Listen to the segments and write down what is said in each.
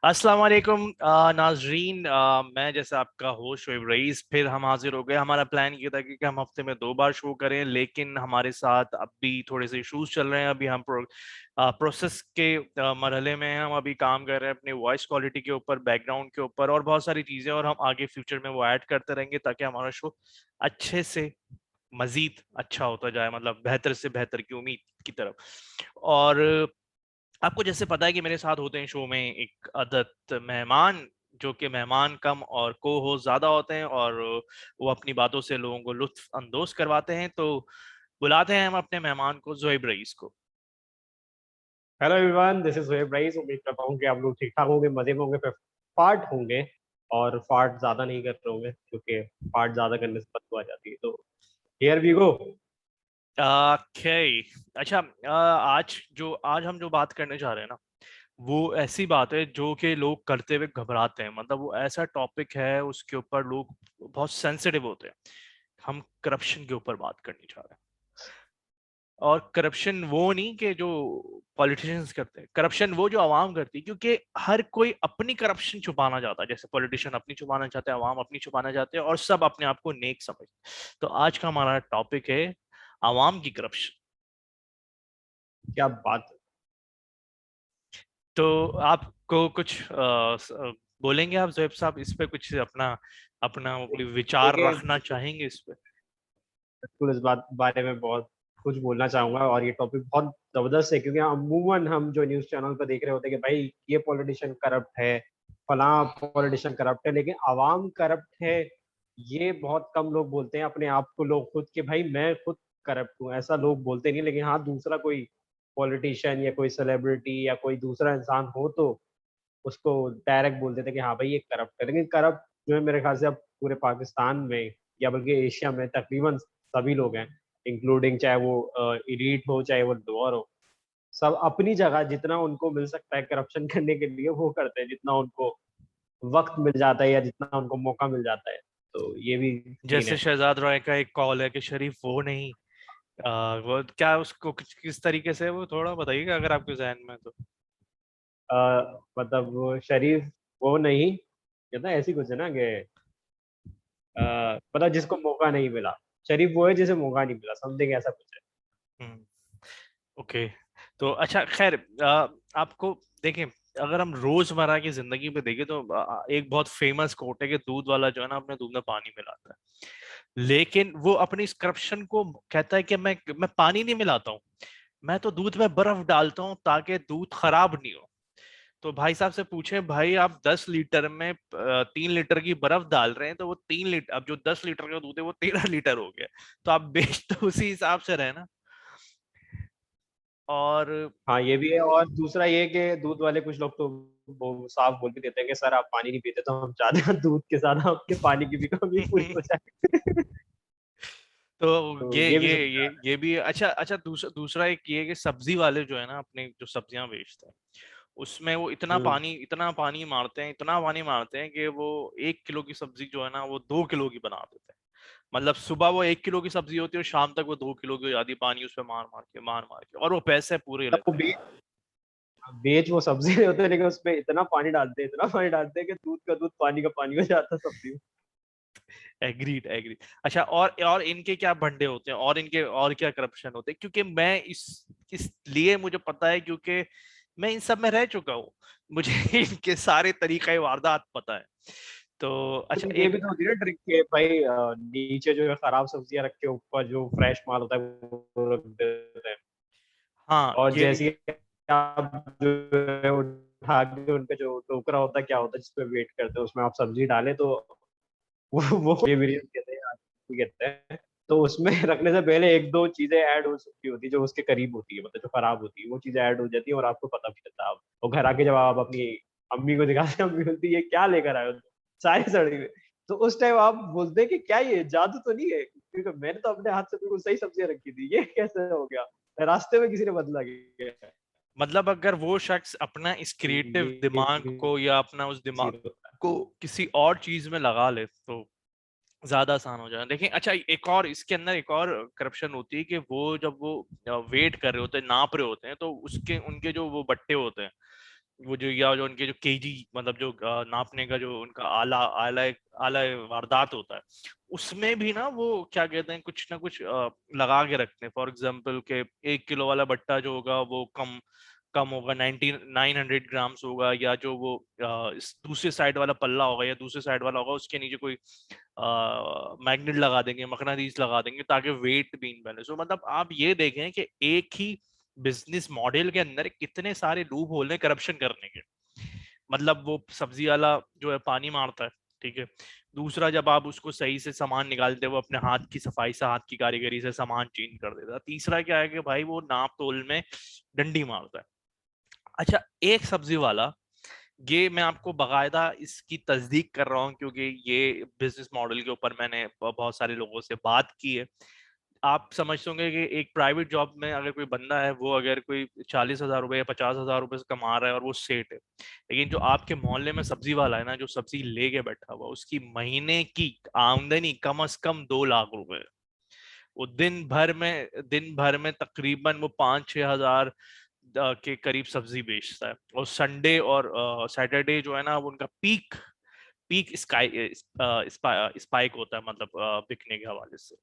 अस्सलाम वालेकुम नाजरीन। मैं जैसे आपका होस्ट शोएब रईस फिर हम हाजिर हो गए। हमारा प्लान ये था कि हम हफ्ते में 2 बार शो करें, लेकिन हमारे साथ अभी थोड़े से इश्यूज चल रहे हैं। अभी हम प्रोसेस के मरहले में हैं। हम अभी काम कर रहे हैं अपने वॉइस क्वालिटी के ऊपर, बैकग्राउंड के ऊपर और बहुत सारी चीज़ें, और हम आगे फ्यूचर में वो ऐड करते रहेंगे ताकि हमारा शो अच्छे से मजीद अच्छा होता जाए, मतलब बेहतर से बेहतर की उम्मीद की तरफ। और आपको जैसे पता है कि मेरे साथ होते हैं शो में एक अदद मेहमान, जो कि मेहमान कम और को होस्ट ज्यादा होते हैं, और वो अपनी बातों से लोगों को लुत्फ अंदोज करवाते हैं। तो बुलाते हैं हम अपने मेहमान को, जोहेब रईस को। Hello everyone, this is Zoeb Rais. उम्मीद करता हूँ कि आप लोग ठीक ठाक होंगे, मजे में होंगे, फिर फाट होंगे और फाट ज्यादा नहीं कर रहे होंगे क्योंकि फाट ज्यादा करने से बदबू आ जाती है। तो हियर वी गो। ओके। अच्छा, आज हम जो बात करने जा रहे हैं ना, वो ऐसी बात है जो कि लोग करते हुए घबराते हैं। मतलब वो ऐसा टॉपिक है, उसके ऊपर लोग बहुत सेंसिटिव होते हैं। हम करप्शन के ऊपर बात करने जा रहे हैं। और करप्शन वो नहीं कि जो पॉलिटिशियंस करते हैं, करप्शन वो जो आवाम करती है, क्योंकि हर कोई अपनी करप्शन छुपाना चाहता है। जैसे पॉलिटिशियन अपनी छुपाना चाहते हैं, आवाम अपनी छुपाना चाहते हैं, और सब अपने आप को नेक समझ। तो आज का हमारा टॉपिक है आवाम की करप्शन। क्या बात है। तो आपको कुछ बोलेंगे आप जोएब साहब, इस पे कुछ अपना अपना कोई विचार देखिए, रखना चाहेंगे इस पे? बिल्कुल इस बात बारे में बहुत कुछ बोलना चाहूंगा और ये टॉपिक बहुत जबरदस्त है क्योंकि अमूमन हम जो न्यूज चैनल पर देख रहे होते हैं कि भाई ये पॉलिटिशियन करप्ट है, फलां पॉलिटिशियन करप्ट है, लेकिन आवाम करप्ट है ये बहुत कम लोग बोलते हैं अपने आप को। लोग खुद के भाई मैं खुद करप्ट हूँ ऐसा लोग बोलते नहीं, लेकिन हाँ दूसरा कोई पॉलिटिशियन या कोई सेलिब्रिटी या कोई दूसरा इंसान हो तो उसको डायरेक्ट बोल देते हैं कि हाँ भाई ये करप्ट है। लेकिन करप्ट जो है मेरे ख्याल से अब पूरे पाकिस्तान में या बल्कि एशिया में तकरीबन सभी लोग हैं, इंक्लूडिंग चाहे वो इलीट हो चाहे वो लोअर हो। सब अपनी जगह जितना उनको मिल सकता है करप्शन करने के लिए वो करते हैं, जितना उनको वक्त मिल जाता है या जितना उनको मौका मिल जाता है। तो ये भी सीन जैसे है। शहजाद रॉय का एक कॉल है कि शरीफ वो नहीं, वो क्या, उसको किस तरीके से, वो थोड़ा बताइएगा अगर आपके जहन में तो। मतलब वो शरीफ वो नहीं कहता, ऐसी कुछ है ना कि मतलब जिसको मौका नहीं मिला। शरीफ वो है जिसे मौका नहीं मिला, समथिंग ऐसा कुछ है। हम्म। ओके। तो अच्छा, खैर, आपको देखें, अगर हम रोजमर्रा की जिंदगी में देखें तो एक बहुत फेमस कोट है कि दूध वाला जो है ना, अपने दूध में पानी मिलाता है। लेकिन वो अपनी इस करप्शन को कहता है कि मैं पानी नहीं मिलाता हूँ, मैं तो दूध में बर्फ डालता हूँ ताकि दूध खराब नहीं हो। तो भाई साहब से पूछे, भाई आप 10 लीटर में 3 लीटर की बर्फ डाल रहे हैं, तो वो 3 लीटर, अब जो 10 लीटर का दूध है वो 13 लीटर हो गया। तो आप बेच तो उसी हिसाब से रहे ना। और हाँ ये भी है, और दूसरा ये कि दूध वाले कुछ लोग तो वो साफ बोल भी देते हैं कि सर आप पानी नहीं पीते तो हम चाहते हैं दूध के साथ आपके पानी की भी कमी पूरी हो जाए। तो तो ये ये भी ये सुनते ये हैं। ये भी अच्छा अच्छा। दूसरा एक ये कि सब्जी वाले जो है ना, अपने जो सब्जियां बेचते हैं, उसमें वो हम्म। इतना पानी मारते हैं, इतना पानी मारते हैं कि वो 1 किलो की सब्जी जो है ना, वो 2 किलो की बना देते हैं। मतलब सुबह वो 1 किलो की सब्जी होती है और शाम तक वो 2 किलो की हो जाती है, पानी उसमें मार मार के, और वो पैसे पूरे तब वो लेते हैं। बेच वो सब्जी रहे होते हैं, लेकिन उसमें इतना पानी डालते हैं, इतना पानी डालते हैं कि दूध का दूध पानी का पानी हो जाता है सब्जी में। Agreed agreed. अच्छा, और इनके क्या भंडे होते हैं, और इनके और क्या करप्शन होते हैं, क्योंकि मैं इसलिए मुझे पता है क्योंकि मैं इन सब में रह चुका हूँ। मुझे इनके सारे तरीक़े वारदात पता है। तो अच्छा, ये एक भी तो होती है ना ट्रिक के भाई, नीचे जो है खराब सब्जियां रख के ऊपर जो फ्रेश माल होता है वो रख देते हैं। हाँ, और ये जैसे ही आप जो है उठा के उनका जो टोकरा होता है क्या होता है जिसपे वेट करते हैं उसमें आप सब्जी डालें तो वो ये बिरयानी कहते हैं, आलू कहते हैं। तो उसमें रखने से पहले एक दो चीजें ऐड हो सकती होती है जो उसके करीब होती है, मतलब जो खराब होती है वो चीजें ऐड हो जाती है और आपको पता भी चलता है। और घर आके जब आप अपनी अम्मी को दिखाते हैं, अम्मी बोलती है ये क्या लेकर आए हो तुम? सारे सड़े हुए। तो उस टाइम आप बोलते हैं कि क्या ये जादू तो नहीं है, क्योंकि मैंने तो अपने हाथ से बिल्कुल सही सब्जियां रखी थी, ये कैसे हो गया रास्ते में किसी ने बदला गया। मतलब अगर वो शख्स अपना इस तो क्रिएटिव ये दिमाग को या अपना उस दिमाग सीन होता है। को किसी और चीज में लगा ले तो ज्यादा आसान हो जाए। देखिए, अच्छा, एक और इसके अंदर एक और करप्शन होती है कि वो जब वो वेट कर रहे होते हैं, नाप रहे होते हैं, तो उसके उनके जो वो बट्टे होते हैं, वो जो या जो उनके जो केजी मतलब जो नापने का जो उनका आला आला आला वारदात होता है, उसमें भी ना वो क्या कहते हैं कुछ ना कुछ लगा के रखते हैं। फॉर एग्जाम्पल के 1 किलो वाला बट्टा जो होगा वो कम कम होगा, 900 ग्राम्स होगा, या जो वो इस दूसरे साइड वाला पल्ला होगा या दूसरे साइड वाला होगा उसके नीचे कोई मैग्नेट लगा देंगे, मकनातीस लगा देंगे, ताकि वेट भी इनबैलेंस हो। मतलब आप ये देखें कि एक ही बिजनेस मॉडल के अंदर कितने सारे लूप होल हैं करप्शन करने के। मतलब वो सब्जी वाला जो है पानी मारता है, ठीक है, दूसरा जब आप उसको सही से सामान निकालते हो वो अपने हाथ की सफाई से, हाथ की कारीगरी से सामान चेंज कर देता है, तीसरा क्या है कि भाई वो नाप तोल में डंडी मारता है। अच्छा, एक सब्जी वाला, ये मैं आपको बाकायदा इसकी तस्दीक कर रहा हूँ क्योंकि ये बिजनेस मॉडल के ऊपर मैंने बहुत सारे लोगों से बात की है। आप समझते होंगे कि एक प्राइवेट जॉब में अगर कोई बंदा है, वो अगर कोई 40,000 रुपए या 50,000 रुपए से कमा रहा है और वो सेट है, लेकिन जो आपके मोहल्ले में सब्जी वाला है ना, जो सब्जी लेके बैठा हुआ, उसकी महीने की आमदनी कम से कम 2 लाख रुपए है। वो दिन भर में तकरीबन वो 5-6 हजार के करीब सब्जी बेचता है, और संडे और सैटरडे जो है ना, वो उनका पीक पीक स्पाइक होता है, मतलब बिकने के हवाले से।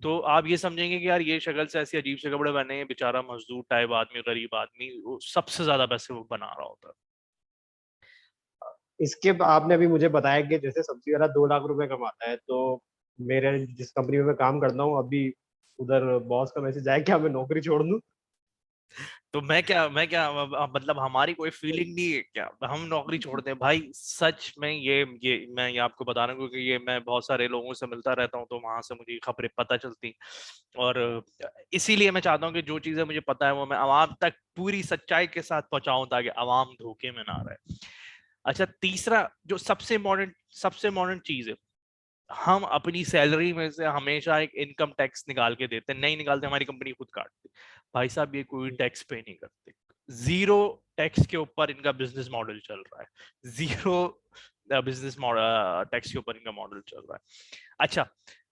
तो आप ये समझेंगे कि यार ये शक्ल से ऐसी अजीब से कपड़े बने हैं, बेचारा मजदूर टाइप आदमी, गरीब आदमी, वो सबसे ज्यादा पैसे वो बना रहा होता है। इसके आपने अभी मुझे बताया कि जैसे सब्जी वाला 2 लाख रुपए कमाता है, तो मेरे जिस कंपनी में मैं काम करता हूँ अभी, उधर बॉस का मैसेज आया क्या मैं नौकरी छोड़ दूं? तो मैं क्या मतलब हमारी कोई फीलिंग नहीं है क्या हम नौकरी छोड़ दें? भाई सच में ये मैं ये आपको बता रहा हूँ क्योंकि ये मैं बहुत सारे लोगों से मिलता रहता हूँ, तो वहां से मुझे खबरें पता चलती। और इसीलिए मैं चाहता हूँ कि जो चीजें मुझे पता है वो मैं आवाम तक पूरी सच्चाई के साथ पहुंचाऊं, ताकि आवाम धोखे में ना रहे। अच्छा, तीसरा जो सबसे मॉडर्न चीज है, हम अपनी सैलरी में से हमेशा एक इनकम टैक्स निकाल के देते हैं, नहीं निकालते, हमारी कंपनी खुद काटती। भाई साहब ये कोई टैक्स पे नहीं करते, जीरो टैक्स के ऊपर इनका बिजनेस मॉडल चल रहा है, जीरो बिजनेस मॉडल टैक्स के ऊपर इनका मॉडल चल रहा है। अच्छा,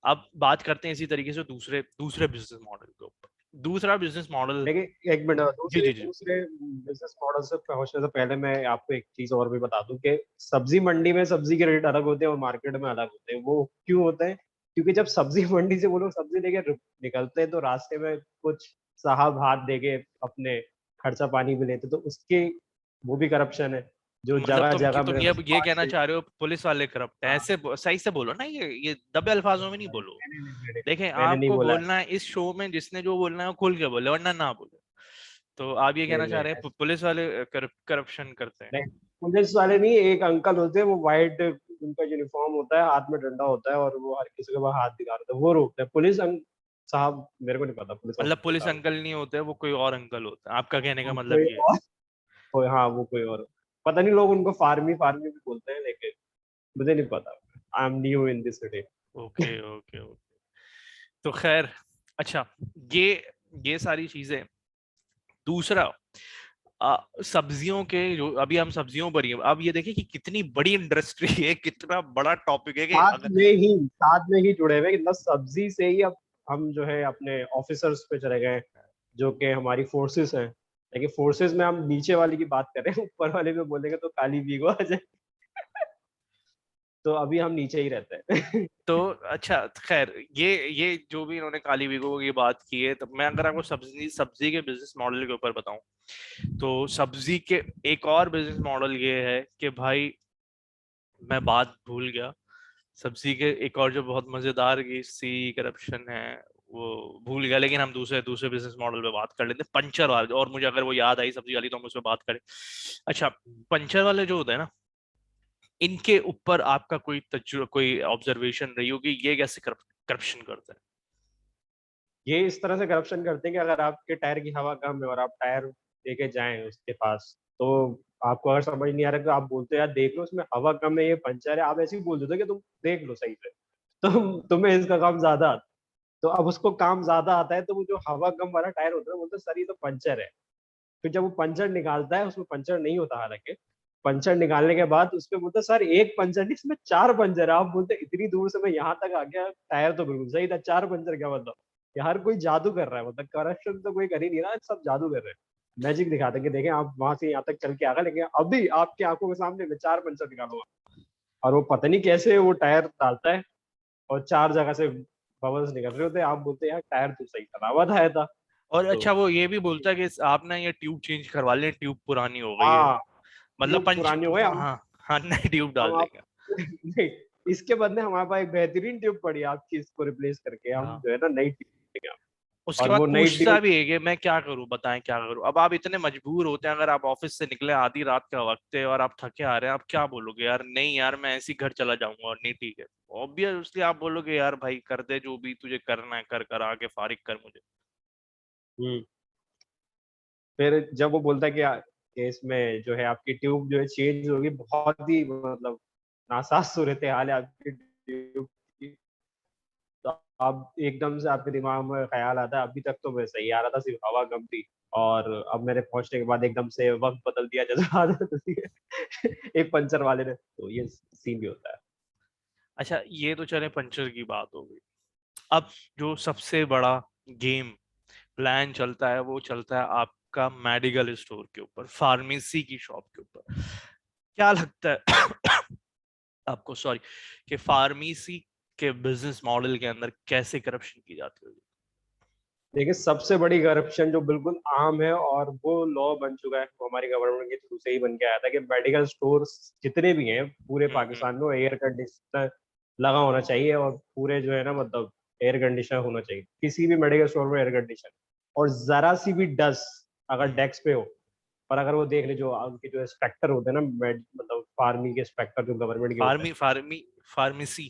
अब बात करते हैं इसी तरीके से दूसरे दूसरे बिजनेस मॉडल के ऊपर। दूसरा बिजनेस मॉडल, लेकिन एक मिनट, जी दूसरे जी जी, दूसरे बिजनेस मॉडल से पहुंचने से पहले मैं आपको एक चीज और भी बता दूं कि सब्जी मंडी में सब्जी के रेट अलग होते हैं और मार्केट में अलग होते हैं। वो क्यों होते हैं? क्योंकि जब सब्जी मंडी से वो लोग सब्जी लेके निकलते हैं तो रास्ते में कुछ साहब हाथ देके अपने खर्चा पानी भी लेते, तो उसके वो भी करप्शन है जो मतलब जगह जगह तुम मेरे ये ख्याल से ये पाँच कहना छह। चाह रहे हो पुलिस वाले करप्ट हैं? हाँ, ऐसे सही से बोलो ना, ये दबे अल्फाजों में नहीं बोलो। देखें, मैंने नहीं आपको बोला बोलना है इस शो में, जिसने जो बोलना है वो खुल के बोले, वरना ना बोले। तो आप ये कहना नहीं चाह नहीं रहे हैं पुलिस वाले करप्शन करते हैं? नहीं, पुलिस वाले नहीं, एक अंकल होते हैं, वो वाइट उनका यूनिफॉर्म होता है, हाथ में डंडा होता है और वो हर किसी के पास हाथ दिखा रहे थे, वो रोकते हैं। साहब मेरे को नहीं पता पुलिस मतलब ऑफिसर पुलिस साहब। अंकल नहीं होते, वो कोई और अंकल होता है, आपका कहने का वो मतलब कोई ये है? और, हाँ वो कोई और, पता नहीं, लोग उनको फार्मी फार्मी भी बोलते हैं, लेकिन मुझे नहीं पता। I am new in this city. Okay okay okay. तो खैर, अच्छा, ये ये सारी चीजें। दूसरा, सब्जियों के जो अभी हम सब्जियों पर ही हैं, अब ये देखिए कि कितनी बड़ी इंडस्ट्री है, कितना बड़ा टॉपिक है कि अगर साथ में ही जुड़े हुए, मतलब सब्जी से ही अब हम जो है अपने ऑफिसर्स पे चले गए, जो कि हमारी फोर्सेस हैं। लेकिन फोर्सेस में हम नीचे वाली की बात कर रहे हैं, ऊपर वाले में बोलेंगे तो काली बीगो आ जाए। तो अभी हम नीचे ही रहते हैं। तो अच्छा, खैर, ये जो भी इन्होंने काली विगो की बात की है, तो मैं अगर आपको सब्जी सब्जी के बिजनेस मॉडल के ऊपर बताऊं, तो सब्जी के एक और बिजनेस मॉडल ये है कि भाई, मैं बात भूल गया, सब्जी के एक और जो बहुत मजेदार की सी करप्शन है, वो भूल गया, लेकिन हम दूसरे दूसरे बिजनेस मॉडल पे बात कर लेते हैं, पंचर वाले। और मुझे अगर वो याद आई सब्जी वाली, तो हम उस पर बात करें। अच्छा, पंचर वाले जो होते हैं ना, इनके ऊपर आपका कोई तजुर्बा, कोई ऑब्जर्वेशन रही होगी, ये कैसे करप्शन करते हैं? ये इस तरह से करप्शन करते हैं कि अगर आपके टायर की हवा कम है और आप टायर लेके जाएं उसके पास, तो आपको अगर समझ नहीं आ रहा, तो आप बोलते हो यार देख लो उसमें हवा कम है, ये पंचर है, आप ऐसे ही बोल देते हो कि तुम देख लो सही से। तो तुम्हें इसका काम ज्यादा आता। तो अब उसको काम ज्यादा आता है, तो वो जो हवा कम वाला टायर होता है बोलते हैं, सर ये तो पंचर है। फिर जब वो पंचर निकालता है, उसमें पंचर नहीं होता हालांकि, पंचर निकालने के बाद उसपे बोलते हैं, सर एक पंचर नहीं इसमें 4 पंचर है। आप बोलते हैं, इतनी दूर से मैं यहाँ तक आ गया, टायर तो बिल्कुल सही था, 4 पंचर क्या मतलब? यार कोई जादू कर रहा है, मतलब करप्शन तो कोई कर ही नहीं रहा, सब जादू कर रहे हैं। मैजिक दिखाते हैं कि देखें आप वहां से यहाँ तक चल के आ गए, लेकिन अभी आपकी आंखों के सामने मैं 4 पंचर निकालूंगा। और वो पता नहीं कैसे वो टायर डालता है और 4 जगह से बबल्स निकल रहे होते हैं। आप बोलते हैं यार टायर तो सही चला हुआ था, था। और तो अच्छा वो ये भी बोलता है कि आप ना ये ट्यूब चेंज करवा लें, ट्यूब पुरानी हो गई है। हाँ, मतलब ट्यूब पंच, पुरानी हो गए हाँ हम हाँ हाँ, नई ट्यूब हम डाल आप देंगे। नहीं, इसके बदले हमारे पास एक बेहतरीन ट्यूब पड़ी है आपकी, इसको रिप्लेस करके हम हाँ, जो है ना नई ट्यूब देंगे आपको। उसके और बाद वो नई पूछता ट्यूब भी है कि मैं क्या करूं, बताएं क्या करूं। अब आप इतने मजबूर होते हैं, अगर आप ऑफिस से निकले आधी रात का वक्त है और आप थके आ रहे हैं, आप क्या बोलोगे? यार नहीं यार मैं ऐसे ही घर चला जाऊंगा, और नहीं ठीक है, ऑब्वियसली आप बोलोगे यार भाई कर दे जो भी तुझे करना है, कर कर आके फारिग कर मुझे। हम्म, फिर जब वो बोलता है कि इसमें जो है आपकी ट्यूब जो है चेंज होगी, बहुत ही मतलब नासाज सूरत हाल है आपकी ट्यूब की। तो अब एकदम से आपके दिमाग में ख्याल आता है, अभी तक तो मैं सही आ रहा था, सिर्फ हवा कम थी, और अब मेरे पहुंचने के बाद एकदम से वक्त बदल दिया जैसे आदत होती है एक पंचर वाले ने। तो ये सीन भी होता है। अच्छा ये तो चले पंचर की बात हो गई। अब जो सबसे बड़ा गेम प्लान चलता है वो चलता है आपका मेडिकल स्टोर के ऊपर, फार्मेसी की शॉप के ऊपर। क्या लगता है आपको, सॉरी, कि फार्मेसी के बिजनेस मॉडल के अंदर कैसे करप्शन की जाती होगी? देखिए सबसे बड़ी करप्शन जो बिल्कुल आम है, और वो लॉ बन चुका है, वो हमारी गवर्नमेंट के थ्रू से ही बन के आया था, कि मेडिकल स्टोर्स जितने भी हैं पूरे हम्म। पाकिस्तान में एयर कंडीशनर लगा होना चाहिए, और पूरे जो है ना मतलब एयर कंडीशनर होना चाहिए किसी भी मेडिकल स्टोर में, एयर कंडीशनर। और जरा सी भी डस्ट अगर हम्म। डेस्क पे हो, और अगर वो देख ले जो उनके जो इंस्पेक्टर होते हैं ना, मतलब फार्मी के इंस्पेक्टर जो गवर्नमेंट के होते हैं, फार्मी फार्मी फार्मेसी।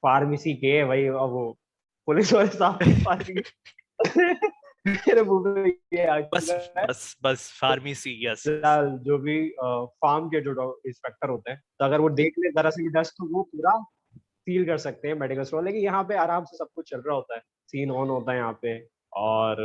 फार्मेसी के भाई, अब वो पुलिस वाले साहब की फार्मी मेरे मुंह में ये आ बस चुका है। बस बस फार्मेसी, यस यस। फिलहाल जो भी फार्म के जो इंस्पेक्टर होते हैं, तो अगर वो देख ले जरा सी भी डस्ट, तो वो पूरा सील कर सकते हैं मेडिकल स्टोर। लेकिन यहाँ पे आराम से सब कुछ चल रहा होता है, सीन ऑन होता है यहाँ पे, और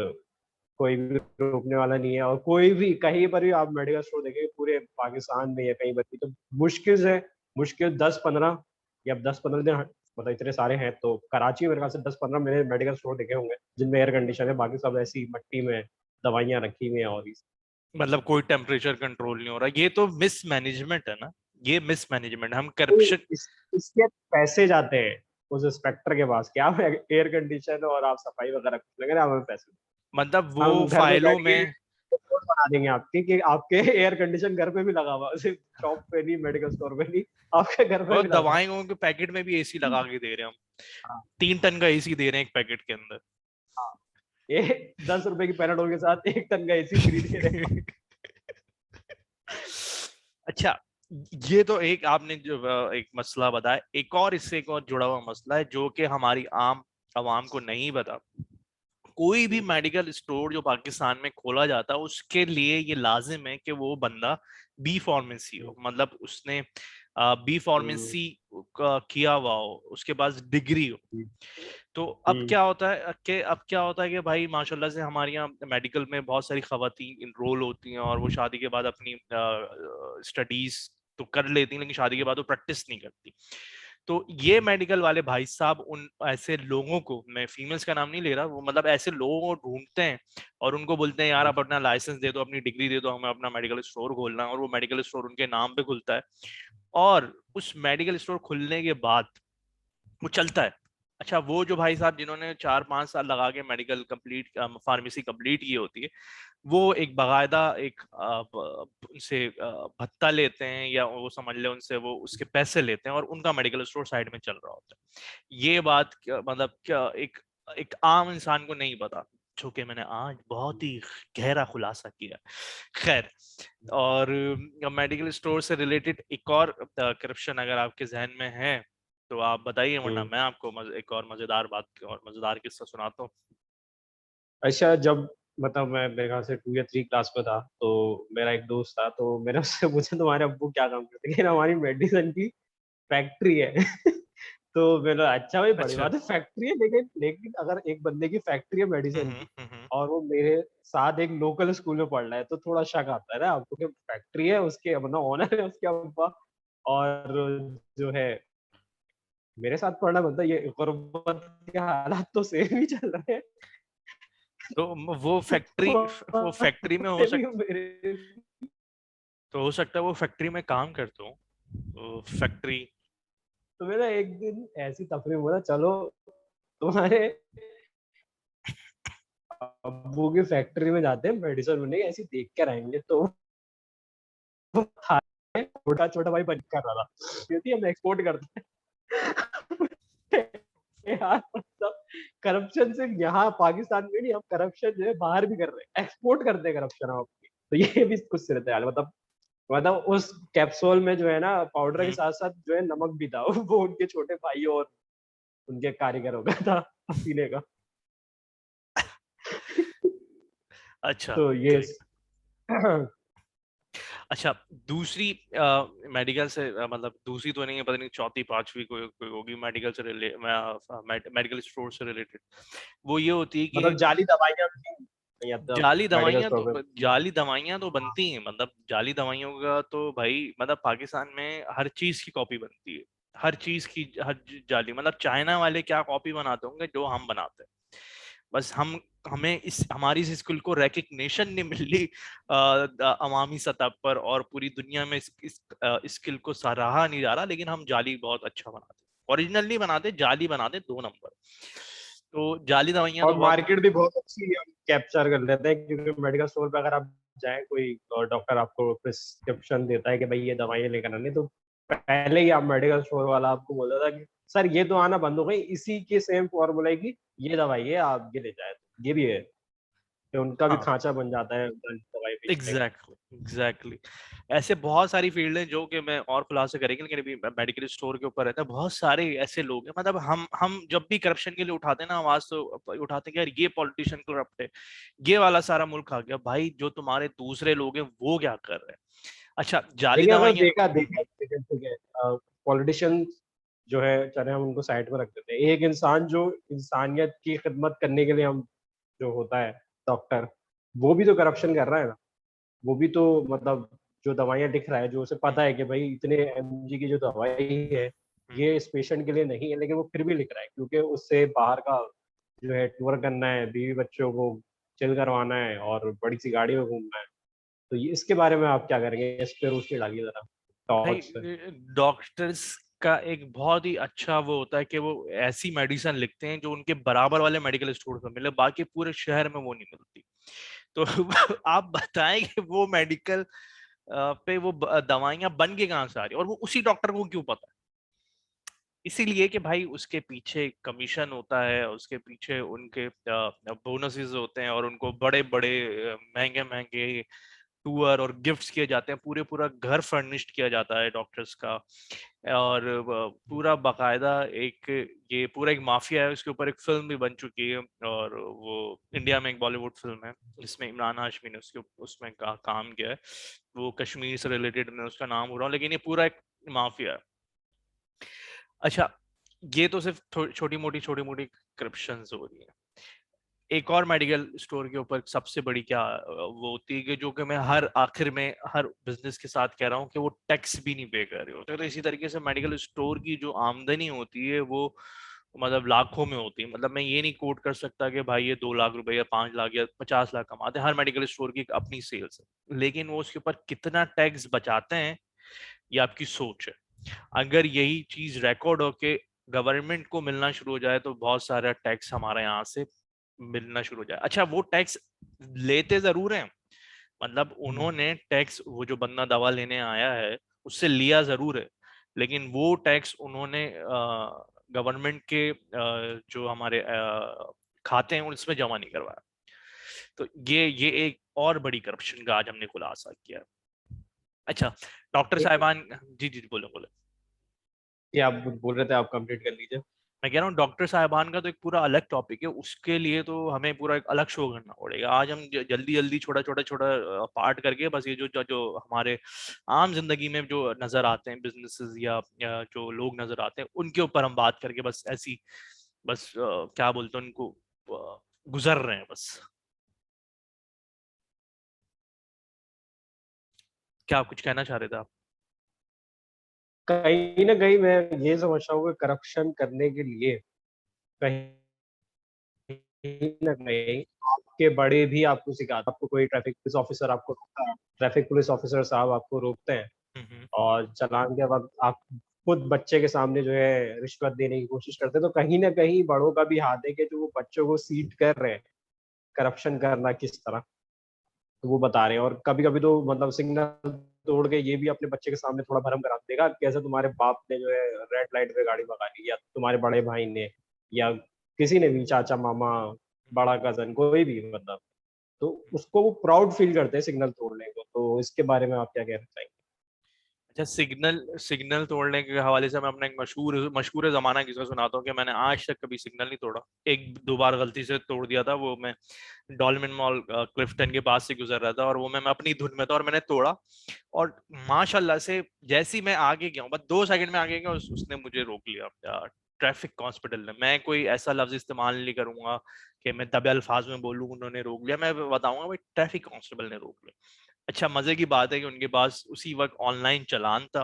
कोई भी रोकने वाला नहीं है। और कोई भी कहीं पर भी आप मेडिकल स्टोर देखेंगे पूरे पाकिस्तान में या कहीं पर भी, तो मुश्किल से मुश्किल 10-15 या 10-15 दिन, मतलब इतने सारे हैं, तो कराची में मेरे ख्याल से 10-15 मैंने मेडिकल स्टोर देखे होंगे जिनमें एयर कंडीशन है, बाकी सब ऐसी मट्टी में दवाइयाँ रखी हुई हैं। और मतलब कोई टेम्परेचर कंट्रोल नहीं हो रहा, ये तो मिस मैनेजमेंट है ना। ये मिस मैनेजमेंट, हम तो करप्शन। इसके पैसे जाते हैं उस इंस्पेक्टर के पास, क्या एयर कंडीशन और आप सफाई वगैरह कुछ लगे ना, हमें पैसे मतलब वो हम घर में फाइलों बैठ के में, रिपोर्ट बना देंगे आपकी कि आपके एयर कंडीशन घर पे भी लगा हुआ, सिर्फ शॉप पे नहीं, मेडिकल स्टोर पे नहीं, आपके घर पे और भी लगा हुआ। दवाइयों के पैकेट में भी एसी लगा के दे रहे हैं हम। हाँ 3 टन का एसी दे रहे हैं एक पैकेट के अंदर। हाँ, ये 10 रुपए की पैराडोल के साथ 1 टन का एसी फ्री दे रहे हैं। अच्छा, ये तो एक आपने जो एक मसला बताया, एक और इससे एक और जुड़ा हुआ मसला है जो कि हमारी आम आवाम को नहीं पता। कोई भी मेडिकल स्टोर जो पाकिस्तान में खोला जाता है उसके लिए ये लाजिम है कि वो बंदा बी फार्मेसी हो, मतलब उसने बी हम्म, फार्मेसी किया हुआ हो, उसके पास डिग्री हो। तो अब हम्म, क्या होता है कि कि भाई माशाल्लाह से हमारे यहाँ मेडिकल में बहुत सारी खवातीन इनरोल होती हैं और वो शादी के बाद अपनी स्टडीज तो कर लेती हैं, लेकिन शादी के बाद वो प्रैक्टिस नहीं करती। तो ये मेडिकल वाले भाई साहब उन ऐसे लोगों को, मैं फीमेल्स का नाम नहीं ले रहा, वो मतलब ऐसे लोगों को ढूंढते हैं और उनको बोलते हैं यार आप अपना लाइसेंस दे दो, अपनी डिग्री दे दो, हमें अपना मेडिकल स्टोर खोलना है। और वो मेडिकल स्टोर उनके नाम पे खुलता है, और उस मेडिकल स्टोर खुलने के बाद वो चलता है। अच्छा वो जो भाई साहब जिन्होंने 4-5 साल लगा के मेडिकल कंप्लीट फार्मेसी कंप्लीट की होती है, वो एक बाकायदा एक उनसे भत्ता लेते हैं, या वो समझ ले उनसे वो उसके पैसे लेते हैं, और उनका मेडिकल स्टोर साइड में चल रहा होता है। ये बात मतलब क्या एक एक आम इंसान को नहीं पता, जो कि मैंने आज बहुत ही गहरा खुलासा किया। खैर, और मेडिकल स्टोर से रिलेटेड एक और करप्शन अगर आपके जहन में है तो आप बताइए, वरना हम्म। मैं आपको एक और मजेदार बात और मजेदार किस्सा सुनाता हूँ। अच्छा, जब मतलब मैं मेरे ख्याल से 2 या 3 क्लास में था, तो मेरा एक दोस्त था, तो मैंने उससे पूछा तुम्हारे अब्बू क्या काम करते हैं? कह रहा, हमारी मेडिसिन की फैक्ट्री है तो मैंने, अच्छा भाई बड़ी अच्छा। बात है फैक्ट्री है, लेकिन लेकिन अगर एक बंदे की फैक्ट्री है मेडिसिन की, हम्म। और वो मेरे साथ एक लोकल स्कूल में पढ़ रहा है, तो थोड़ा शक आता है ना आपको कि फैक्ट्री है उसके, अपना ओनर है उसके अब्बा, और जो है मेरे साथ पढ़ना, मतलब ये गुर्बत के हालात तो सेम ही चल रहे हैं। तो वो फैक्ट्री में हो तो हो सकता है वो फैक्ट्री में काम करता हूँ, फैक्ट्री। तो मेरा एक दिन ऐसी तफरीह बोला, चलो तुम्हारे अब्बू की फैक्ट्री में जाते हैं, मेडिसिन बनेगी, ऐसी देख कर आएंगे। तो वो था, छोटा छोटा भाई बन कर रहा था, क्योंकि हम एक्सपोर्ट करते हैं। यार मतलब करप्शन सिर्फ यहाँ पाकिस्तान में नहीं, हम करप्शन जो है बाहर भी कर रहे हैं, एक्सपोर्ट करते हैं करप्शन हम अपनी। तो ये भी कुछ सिर थे यार, मतलब उस कैप्सूल में जो है ना पाउडर के हम्म, साथ साथ जो है नमक भी था। वो उनके छोटे भाई और उनके कारीगरों का था पीने का। अच्छा तो ये ठीक। अच्छा, दूसरी मेडिकल से मतलब दूसरी तो नहीं है, पता नहीं चौथी पांचवी कोई होगी मेडिकल से मेडिकल स्टोर से रिलेटेड। वो ये होती है कि मतलब जाली दवाइयां भी नहीं, मतलब मेडिकल स्टोर में। जाली दवाइयां तो बनती हैं, मतलब जाली दवाइयों का तो भाई मतलब पाकिस्तान में हर चीज की कॉपी बनती है। हर चीज की जाली, मतलब चाइना वाले क्या कॉपी बनाते होंगे जो हम बनाते हैं। बस हमें इस हमारी इस स्किल को रिकग्निशन नहीं मिल रही अवामी सतह पर, और पूरी दुनिया में इस स्किल को सराहा नहीं जा रहा, लेकिन हम जाली बहुत अच्छा बनाते हैं। ओरिजिनल नहीं बनाते, जाली बनाते 2 नंबर। तो जाली दवाइयां तो और बहुत। मार्केट भी बहुत अच्छी हम कैप्चर कर लेते हैं, क्योंकि मेडिकल स्टोर पे अगर आप जाए, कोई डॉक्टर आपको प्रिस्क्रिप्शन देता है कि भाई ये दवाइयाँ लेकर आनी, तो पहले ही आप मेडिकल स्टोर वाला आपको बोलता था कि सर ये तो आना बंद हो गई, इसी के सेम फॉर्मूला की ये दवाई है, आप ये ले जाए। ये भी है कि उनका भी हाँ, खांचा बन जाता है दवाई बेचने का। एग्जैक्टली ऐसे बहुत सारी फील्ड है जो कि मैं और खुलासा करेंगे, लेकिन अभी मेडिकल स्टोर के ऊपर रहता है। बहुत सारे ऐसे लोग हैं, मतलब हम जब भी करप्शन के लिए उठाते हैं ना आवाज, तो उठाते हैं कि यार ये पॉलिटिशियन करप्ट है, ये वाला सारा मुल्क आ गया। भाई जो तुम्हारे दूसरे लोग हैं वो क्या कर रहे हैं? अच्छा, जाली देखिए अगर दवाइयाँ। देखा देखा ठीक है, पॉलिटिशियन जो है, चले हम उनको साइड में रख देते हैं, एक इंसान जो इंसानियत की खिदमत करने के लिए हम जो होता है डॉक्टर, वो भी तो करप्शन कर रहा है ना। वो भी तो मतलब जो दवाइयाँ लिख रहा है, जो उसे हम्म, पता है कि भाई इतने एमजी की जो दवाई है हम्म, ये इस पेशेंट के लिए नहीं है, लेकिन वो फिर भी लिख रहा है, क्योंकि उससे बाहर का जो है टूर करना है, बीवी बच्चों को चिल करवाना है और बड़ी सी गाड़ी में घूमना है। तो ये इसके बारे में आप क्या करेंगे? इस पे रोशनी डालिए जरा, भाई टॉर्च से। डॉक्टर्स का एक बहुत ही अच्छा वो होता है कि वो ऐसी मेडिसिन लिखते हैं जो उनके बराबर वाले मेडिकल स्टोर पर मिले, बाकी पूरे शहर में वो नहीं मिलती। तो आप बताएं कि वो मेडिकल पे वो दवाइयां बन के कहाँ से आ रही है, और वो उसी डॉक्टर को क्यों पता है? इसीलिए कि भाई उसके पीछे कमीशन होता है, उसके पीछे उनके बोनसेस होते हैं, और उनको बड़े बड़े महंगे महंगे टूर और गिफ्ट्स किए जाते हैं, पूरा घर फर्निश्ड किया जाता है डॉक्टर्स का। और पूरा बाकायदा एक ये पूरा एक माफिया है। उसके ऊपर एक फिल्म भी बन चुकी है, और वो इंडिया में एक बॉलीवुड फिल्म है जिसमें इमरान हाशमी ने उसमें काम किया है। वो कश्मीर से रिलेटेड, मैं उसका नाम हो रहा हूँ, लेकिन ये पूरा एक माफिया है। अच्छा, ये तो सिर्फ छोटी मोटी करप्शन हो रही है। एक और मेडिकल स्टोर के ऊपर सबसे बड़ी क्या वो होती है कि जो कि मैं हर आखिर में हर बिजनेस के साथ कह रहा हूँ कि वो टैक्स भी नहीं पे कर रहे होते। तो इसी तरीके से मेडिकल स्टोर की जो आमदनी होती है वो मतलब लाखों में होती है। मतलब मैं ये नहीं कोट कर सकता कि भाई ये 2 लाख रुपए या 5 लाख या 50 लाख कमाते हैं, हर मेडिकल स्टोर की एक अपनी सेल्स है, लेकिन वो उसके ऊपर कितना टैक्स बचाते हैं ये आपकी सोच है। अगर यही चीज रिकॉर्ड होके गवर्नमेंट को मिलना शुरू हो जाए तो बहुत सारा टैक्स हमारे यहाँ से मिलना शुरू हो जाए। अच्छा, वो टैक्स लेते जरूर हैं, मतलब उन्होंने टैक्स, वो जो बंदा दवा लेने आया है उससे लिया जरूर है, लेकिन वो टैक्स उन्होंने गवर्नमेंट के जो हमारे खाते हैं उसमें जमा नहीं करवाया। तो ये एक और बड़ी करप्शन का आज हमने खुलासा किया। अच्छा, डॉक्टर एक साहिबान। जी जी बोलो बोलो। ये आप बोल रहे थे, आप कंप्लीट कर लीजिए। मैं कह रहा हूँ डॉक्टर साहबान का तो एक पूरा अलग टॉपिक है, उसके लिए तो हमें पूरा एक अलग शो करना पड़ेगा। आज हम जल्दी जल्दी छोटा पार्ट करके बस ये जो हमारे आम जिंदगी में जो नजर आते हैं बिजनेसेस या जो लोग नजर आते हैं उनके ऊपर हम बात करके बस ऐसी बस क्या बोलते हैं उनको, गुजर रहे हैं बस। क्या आप कुछ कहना चाह रहे थे आप? कहीं ना कहीं मैं ये समझता हूँ कि करप्शन करने के लिए कहीं ना कहीं आपके बड़े भी आपको सिखाते, आपको कोई ट्रैफिक पुलिस ऑफिसर आपको रोकता है, ट्रैफिक पुलिस ऑफिसर साहब आपको रोकते हैं हम्म। और चालान के वक्त आप खुद बच्चे के सामने जो है रिश्वत देने की कोशिश करते हैं, तो कहीं ना कहीं बड़ों का भी हाथ है कि जो वो बच्चों को सीट कर रहे हैं करप्शन करना किस तरह, तो वो बता रहे हैं। और कभी कभी तो मतलब सिग्नल तोड़ के ये भी अपने बच्चे के सामने थोड़ा भरम करा देगा, कैसे तुम्हारे बाप ने जो है रेड लाइट पे गाड़ी भगा ली, या तुम्हारे बड़े भाई ने, या किसी ने भी, चाचा मामा बड़ा कजन कोई भी, मतलब तो उसको वो प्राउड फील करते हैं सिग्नल तोड़ने को। तो इसके बारे में आप क्या कहना चाहेंगे? अच्छा, सिग्नल सिग्नल तोड़ने के हवाले से मैं अपना एक मशहूर मशहूर जमाना किस्सा सुनाता हूँ कि मैंने आज तक कभी सिग्नल नहीं तोड़ा। एक दो बार गलती से तोड़ दिया था, वो मैं डॉल्मेन मॉल क्लिफ्टन के पास से गुजर रहा था और वो मैं अपनी धुन में था और मैंने तोड़ा। और माशाल्लाह से जैसे ही मैं आगे गया हूँ, बस 2 सेकंड में आगे गया, उसने मुझे रोक लिया। ट्रैफिक कांस्टेबल ने, मैं कोई ऐसा लफ्ज इस्तेमाल नहीं करूंगा कि मैं दबे अल्फाज में बोलूँ उन्होंने रोक लिया, मैं बताऊंगा भाई ट्रैफिक कांस्टेबल ने रोक लिया। अच्छा, मजे की बात है कि उनके पास उसी वक्त ऑनलाइन चालान था,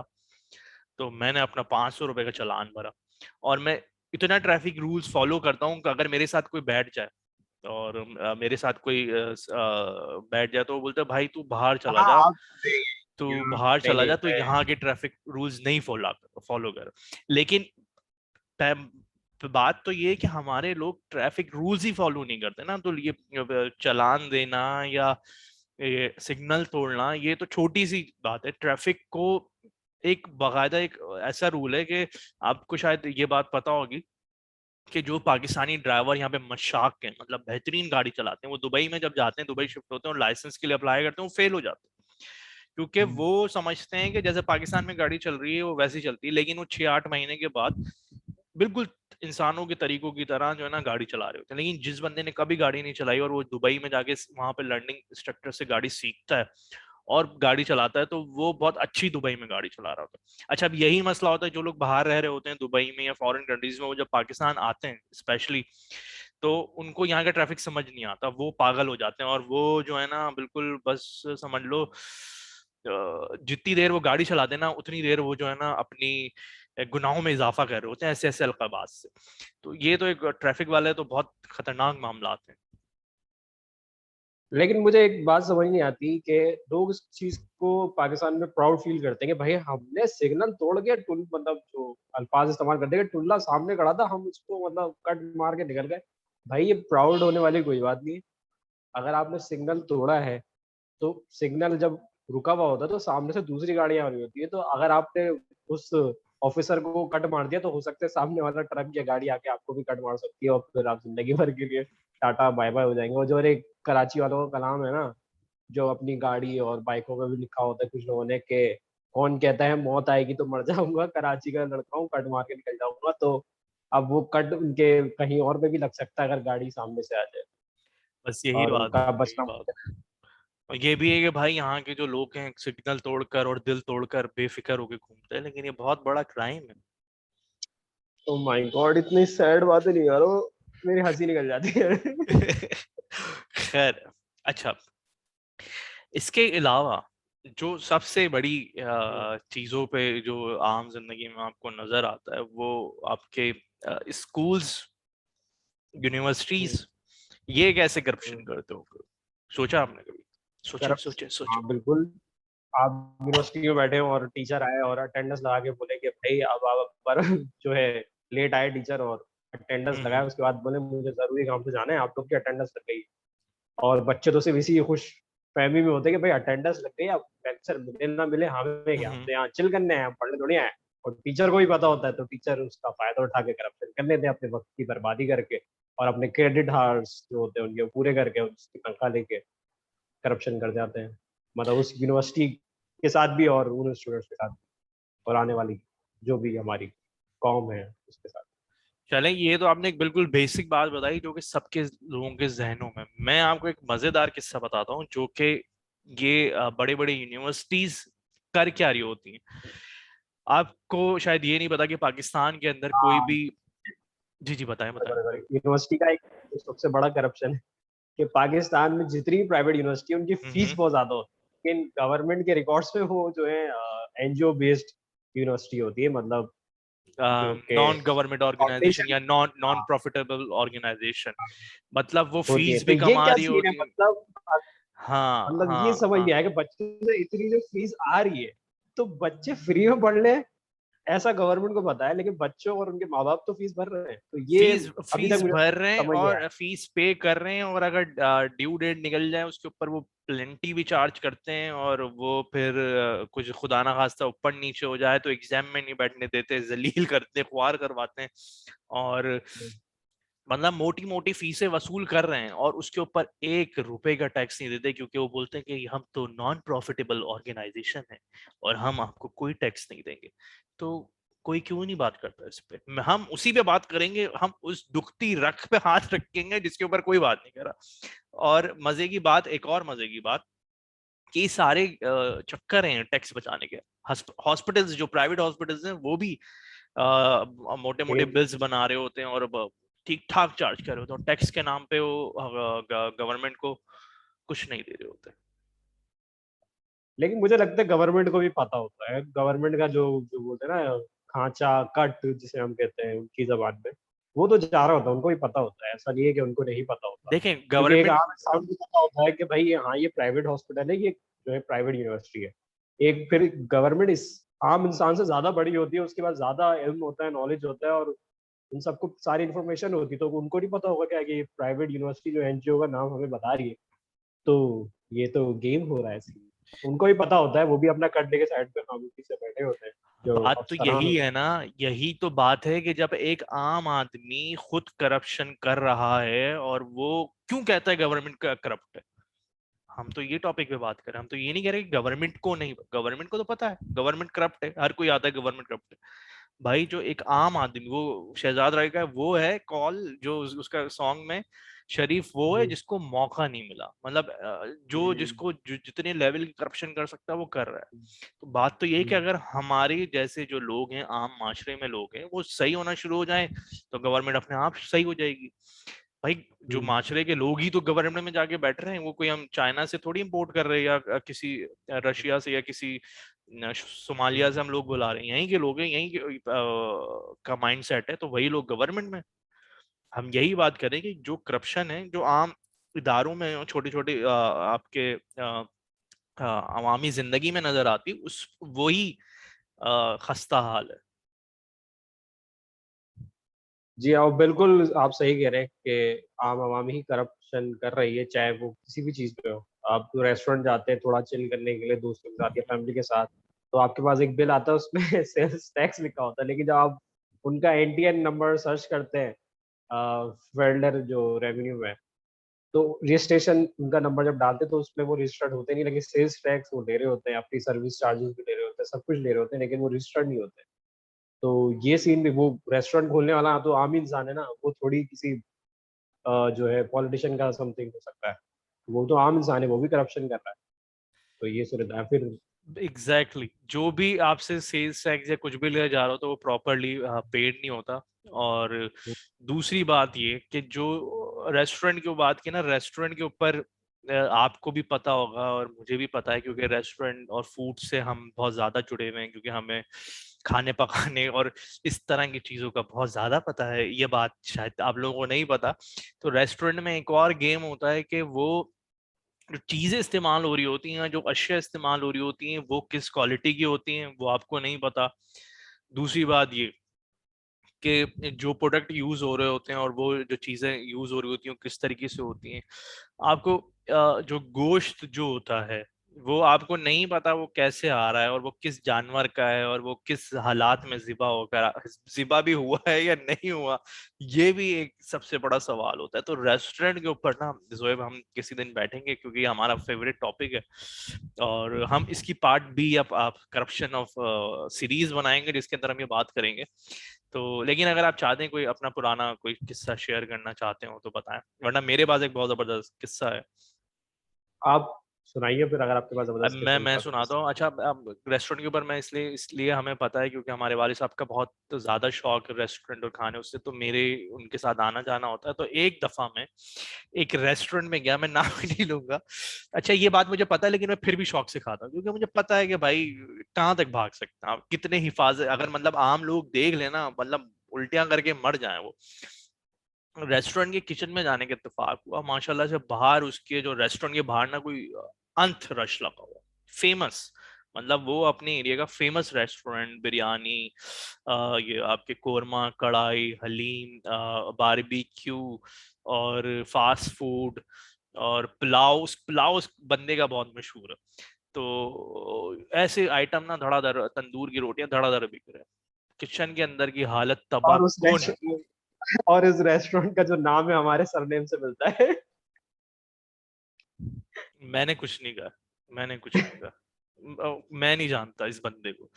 तो मैंने अपना 500 रुपए का चालान भरा। और मैं इतना ट्रैफिक रूल्स फॉलो करता हूँ कि अगर मेरे साथ कोई बैठ जाए और मेरे साथ कोई बैठ जाए तो वो बोलते हैं भाई तू बाहर चला हाँ जा, आप तू यहाँ बाहर नहीं चला नहीं जा, तू मैं यहाँ के ट्रैफिक रूल्स नहीं फॉलो कर। लेकिन बात तो ये है कि हमारे लोग ट्रैफिक रूल्स ही फॉलो नहीं करते ना, तो ये चालान देना या ये सिग्नल तोड़ना ये तो छोटी सी बात है। ट्रैफिक को एक बाकायदा एक ऐसा रूल है कि आपको शायद ये बात पता होगी कि जो पाकिस्तानी ड्राइवर यहाँ पे मशाक हैं, मतलब बेहतरीन गाड़ी चलाते हैं, वो दुबई में जब जाते हैं, दुबई शिफ्ट होते हैं और लाइसेंस के लिए अप्लाई करते हैं, वो फेल हो जाते हैं। क्योंकि वो समझते हैं कि जैसे पाकिस्तान में गाड़ी चल रही है वो वैसी चलती है, लेकिन वो 6-8 महीने के बाद बिल्कुल इंसानों के तरीकों की तरह जो है ना गाड़ी चला रहे होते हैं। लेकिन जिस बंदे ने कभी गाड़ी नहीं चलाई और वो दुबई में जाके वहां पे लर्निंग इंस्ट्रक्टर से गाड़ी सीखता है और गाड़ी चलाता है, तो वो बहुत अच्छी दुबई में गाड़ी चला रहा होता है। अच्छा, अब यही मसला होता है जो लोग बाहर रह रहे होते हैं दुबई में या फॉरेन कंट्रीज में, वो जब पाकिस्तान आते हैं स्पेशली, तो उनको यहाँ का ट्रैफिक समझ नहीं आता, वो पागल हो जाते हैं और वो जो है ना बिल्कुल बस समझ लो जितनी देर वो गाड़ी चलाते हैं ना उतनी देर वो जो है ना अपनी गुनाहों में इजाफा कर रहे होते हैं ऐसे ऐसे अलकाबाज से। तो ये तो एक ट्रैफिक वाले तो बहुत खतरनाक मामला हैं। लेकिन मुझे एक बात समझ नहीं आती कि लोग इस चीज को पाकिस्तान में प्राउड फील करते हैं कि भाई हमने सिग्नल तोड़ के टुल, मतलब जो अल्फाज इस्तेमाल करते हैं, टुल्ला सामने खड़ा था, हम उसको मतलब कट मार के निकल गए। भाई ये प्राउड होने वाली कोई बात नहीं है। अगर आपने सिग्नल तोड़ा है तो सिग्नल जब रुका हुआ होता है तो सामने से दूसरी गाड़ियां आ रही होती है, तो अगर आपने उस ऑफिसर को कट मार दिया तो हो सकता है सामने वाला ट्रक या गाड़ी आके आपको भी कट मार सकती है और फिर आप जिंदगी भर के लिए टाटा बाय बाय हो जाएंगे। और जो एक कराची वालों का कलाम है ना, जो अपनी गाड़ी और बाइकों पे भी लिखा होता है कुछ लोगों ने, कि कौन कहता है मौत आएगी तो मर जाऊंगा, कराची का लड़का हूँ कट मार के निकल जाऊंगा। तो अब वो कट उनके कहीं और पे भी लग सकता है अगर गाड़ी सामने से आ जाए, बस यही और बात है, उनका यही बचना। बात। और ये भी है कि भाई यहाँ के जो लोग हैं सिग्नल तोड़कर और दिल तोड़कर बेफिक्र होकर घूमते हैं, लेकिन ये बहुत बड़ा क्राइम है। ओ माय गॉड, इतनी सैड बातें नहीं करो, मेरी हंसी निकल जाती है। खैर, अच्छा, इसके अलावा जो सबसे बड़ी चीजों पे जो आम जिंदगी में आपको नजर आता है वो आपके स्कूल्स, यूनिवर्सिटीज, ये कैसे करप्शन करते हो? सोचा आपने कभी? सोचे करप्ट, सोचे सोचे। हाँ बिल्कुल। आप यूनिवर्सिटी में बैठे हो और टीचर आए और अटेंडेंस लगा के बोले कि भाई अब आप पर जो है लेट आए टीचर, और अटेंडेंस लगाया, हम्म। उसके बाद बोले मुझे जरूरी काम से जाना है, आप लोग की अटेंडेंस लग गई। और बच्चे तो सिर्फ इसी खुश फहमी में होते हैं कि भाई अटेंडेंस लग गई, अब लेक्चर मिले ना मिले हमें क्या, हम हम्म। तो यहाँ चिल करने आए, हम पढ़ने थोड़ी आए। और टीचर को भी पता होता है, तो टीचर उसका फायदा उठा के करप्शन कर लेते हैं अपने वक्त की बर्बादी करके, और अपने क्रेडिट हार्स जो होते हैं उनके पूरे करके उसकी तनख्वाह लेके करप्शन कर जाते हैं। मतलब उस यूनिवर्सिटी के साथ भी और उन स्टूडेंट्स के साथ भी, और आने वाली जो भी हमारी कौम है उसके साथ। चलें, ये तो आपने एक बिल्कुल बेसिक बात बताई जो कि सबके लोगों के जहनों में। मैं आपको एक मजेदार किस्सा बताता हूँ जो कि ये बड़े बड़े यूनिवर्सिटीज कर क्या रही होती हैं। आपको शायद ये नहीं पता कि पाकिस्तान के अंदर कोई हाँ, भी। जी जी, बताएं बताएं। यूनिवर्सिटी का एक सबसे बड़ा करप्शन है कि पाकिस्तान में जितनी प्राइवेट यूनिवर्सिटी है उनकी फीस हम्म। बहुत ज्यादा होती है, लेकिन गवर्नमेंट के रिकॉर्ड्स में वो जो है एनजीओ बेस्ड यूनिवर्सिटी होती है, मतलब okay non government organization foundation या नॉन प्रॉफिटेबल ऑर्गेनाइजेशन, मतलब वो होती है। फीस तो भी ये कमा क्या रही सीन है होती है। मतलब? हाँ मतलब ये हाँ समझ हाँ। नहीं आया कि बच्चों से इतनी जो फीस आ रही है, तो बच्चे फ्री में पढ़ ले, ऐसा गवर्नमेंट को पता है, लेकिन बच्चों और उनके माँ बाप तो फीस भर रहे हैं। तो ये फीस अभी तक फीस मुझे भर रहे हैं समझ नहीं आया। और फीस पे कर रहे हैं, और अगर ड्यू डेट निकल जाए उसके ऊपर वो प्लेंटी भी चार्ज करते हैं, और वो फिर कुछ खुदा ना खास्ता ऊपर नीचे हो जाए तो एग्जाम में नहीं बैठने देते, जलील करते, ख्वार करवाते हैं, और मतलब मोटी मोटी फीसें वसूल कर रहे हैं, और उसके ऊपर 1 रुपए का टैक्स नहीं देते, क्योंकि वो बोलते हैं कि हम तो नॉन प्रॉफिटेबल ऑर्गेनाइजेशन है और हम आपको कोई टैक्स नहीं देंगे। तो कोई क्यों नहीं बात करता इस पे? हम उसी पे बात करेंगे, हम उस दुखती रख पे हाथ रखेंगे जिसके ऊपर कोई बात नहीं कर रहा। और मजे की बात, एक और मजे की बात, कि सारे चक्कर हैं टैक्स बचाने के। हॉस्पिटल्स, जो प्राइवेट हॉस्पिटल्स हैं, वो भी मोटे मोटे लेकिन बिल्स बना रहे होते हैं और ठीक ठाक चार्ज कर रहे होते हैं, टैक्स के नाम पे वो गवर्नमेंट को कुछ नहीं दे रहे होते। लेकिन मुझे लगता है गवर्नमेंट को भी पता होता है, गवर्नमेंट का जो जो बोलते हैं ना खांचा कट जिसे हम कहते हैं उनकी जबान में, वो तो जा रहा होता है, उनको भी पता होता है, ऐसा नहीं है कि उनको नहीं पता होता। देखें क्योंकि एक गवर्नमेंट, आम इंसान को पता होता है कि भाई हाँ ये प्राइवेट हॉस्पिटल है, ये जो है प्राइवेट यूनिवर्सिटी है। एक फिर गवर्नमेंट इस आम इंसान से ज्यादा बड़ी होती है, उसके पास ज्यादा इल्म होता है, नॉलेज होता है, और उन सबको सारी इन्फॉर्मेशन होती है, तो उनको नहीं पता होगा क्या कि प्राइवेट यूनिवर्सिटी जो एनजीओ का नाम हमें बता रही है, तो ये तो गेम हो रहा है इसलिए। उनको भी पता होता है, वो भी अपना कट लेके साइड पे खामोशी से बैठे होते हैं, जो बात तो अफसरान यही होते है ना, यही तो बात है कि जब एक आम आदमी खुद करप्शन कर रहा है, और वो क्यों कहता है गवर्नमेंट का करप्ट है? हम तो ये टॉपिक पे बात कर रहे हैं, हम तो ये नहीं कह रहे कि गवर्नमेंट को नहीं, गवर्नमेंट को तो पता है गवर्नमेंट करप्ट है, हर कोई आता है गवर्नमेंट करप्ट है। भाई जो एक आम आदमी, वो शहजाद राय का वो है कॉल, जो उसका सॉन्ग में शरीफ वो है हैं। जिसको मौका नहीं मिला, मतलब जो हम्म, जिसको जितने लेवल की करप्शन कर सकता है वो कर रहा है। तो बात तो ये है कि हम्म, अगर हमारे जैसे जो लोग हैं, आम माशरे में लोग हैं, वो सही होना शुरू हो जाए, तो गवर्नमेंट अपने आप सही हो जाएगी। भाई जो हम्म, माशरे के लोग ही तो गवर्नमेंट में जाके बैठ रहे हैं, वो कोई हम चाइना से थोड़ी इंपोर्ट कर रहे हैं, या किसी रशिया से या किसी सोमालिया से हम लोग बुला रहे हैं, यहीं के लोग हैं, यहीं के का माइंड सेट है, तो वही लोग गवर्नमेंट में। हम यही बात करें कि जो करप्शन है, जो आम इदारों में छोटे छोटे आपके अवामी जिंदगी में नजर आती, उस वही खस्ता हाल है। जी हाँ बिल्कुल आप सही कह रहे हैं कि आम आवाम ही करप्शन कर रही है, चाहे वो किसी भी चीज पे हो। आप तो रेस्टोरेंट जाते हैं थोड़ा चिल करने के लिए दोस्तों के साथ या फैमिली के साथ, तो आपके पास एक बिल आता है, उसमें सेल्स टैक्स लिखा होता है, लेकिन जब आप उनका एनटीएन नंबर सर्च करते हैं वेल्डर जो रेवेन्यू में, तो रजिस्ट्रेशन उनका नंबर जब डालते हैं तो उसमें वो रजिस्टर्ड होते नहीं, लेकिन सेल्स टैक्स वो ले रहे होते हैं, अपनी सर्विस चार्जेस भी ले रहे होते हैं, सब कुछ ले रहे होते हैं, लेकिन वो रजिस्टर्ड नहीं होते। तो ये सीन भी, वो रेस्टोरेंट खोलने वाला तो आम इंसान है ना, वो थोड़ी किसी जो है पॉलिटिशियन का समथिंग हो सकता है, वो तो आम इंसान है, वो भी करप्शन कर रहा है। तो ये सूरत है फिर। Exactly exactly. जो भी आपसे सेल्स टैक्स या कुछ भी लिया जा रहा हो तो वो प्रॉपरली पेड नहीं होता। और दूसरी बात ये कि जो रेस्टोरेंट की बात की ना, रेस्टोरेंट के ऊपर आपको भी पता होगा और मुझे भी पता है, क्योंकि रेस्टोरेंट और फूड से हम बहुत ज्यादा जुड़े हुए हैं, क्योंकि हमें खाने पकाने और इस तरह की चीजों का बहुत ज्यादा पता है। ये बात शायद आप लोगों को नहीं पता। तो रेस्टोरेंट में एक और गेम होता है कि वो जो चीजें इस्तेमाल हो रही होती हैं, जो अशिया इस्तेमाल हो रही होती हैं, वो किस क्वालिटी की होती हैं वो आपको नहीं पता। दूसरी बात ये कि जो प्रोडक्ट यूज हो रहे होते हैं और वो जो चीजें यूज हो रही होती हैं वो किस तरीके से होती हैं। आपको जो गोश्त जो होता है, वो आपको नहीं पता वो कैसे आ रहा है, और वो किस जानवर का है, और वो किस हालात में जिबा भी हुआ है या नहीं हुआ। ये भी एक सबसे बड़ा सवाल होता है। तो रेस्टोरेंट के ऊपर ना जोएब हम किसी दिन बैठेंगे, क्योंकि ये हमारा फेवरेट टॉपिक है, और हम इसकी पार्ट बी आप करप्शन ऑफ सीरीज बनाएंगे जिसके अंदर हम ये बात करेंगे। तो लेकिन अगर आप चाहते हैं कोई अपना पुराना कोई किस्सा शेयर करना चाहते हो तो बताएं, वरना मेरे पास एक बहुत जबरदस्त किस्सा है। आप सुनाइए फिर अगर आपके पास अब जबरदस्त मैं किस्म मैं का कुछ। सुनाता हूँ। अच्छा, अब रेस्टोरेंट के ऊपर मैं इसलिए हमें पता है क्योंकि हमारे वाले साहब का बहुत ज्यादा शौक है रेस्टोरेंट और खाने, उससे तो मेरे उनके साथ आना जाना होता है। तो एक दफा मैं एक रेस्टोरेंट में गया, मैं नाम ही नहीं लूंगा। अच्छा, ये बात मुझे पता है लेकिन मैं फिर भी शौक से खाता हूँ क्योंकि मुझे पता है कि भाई कहाँ तक भाग सकते हैं आप, कितने हिफाजत, अगर मतलब आम लोग देख लेना मतलब उल्टियां करके मर जाए वो। रेस्टोरेंट के किचन में जाने के इत्तेफाक हुआ, माशाल्लाह से बाहर उसके जो रेस्टोरेंट के बाहर ना कोई अंत रश लगा हुआ, फेमस, मतलब वो अपने एरिया का फेमस रेस्टोरेंट, बिरयानी, ये आपके कोरमा कढ़ाई हलीम, बारबेक्यू और फास्ट फूड और पुलाव, उस पुलाव उस बंदे का बहुत मशहूर है। तो ऐसे आइटम ना धड़ाधड़, तंदूर की रोटियां धड़ाधड़ बिक रहे हैं। किचन के अंदर की हालत तबाह और उस कुन। रेस्टोरेंट और इस रेस्टोरेंट का जो नाम है हमारे सरनेम से मिलता है। मैंने कुछ नहीं कहा, मैंने कुछ नहीं कहा, मैं नहीं जानता इस बंदे को।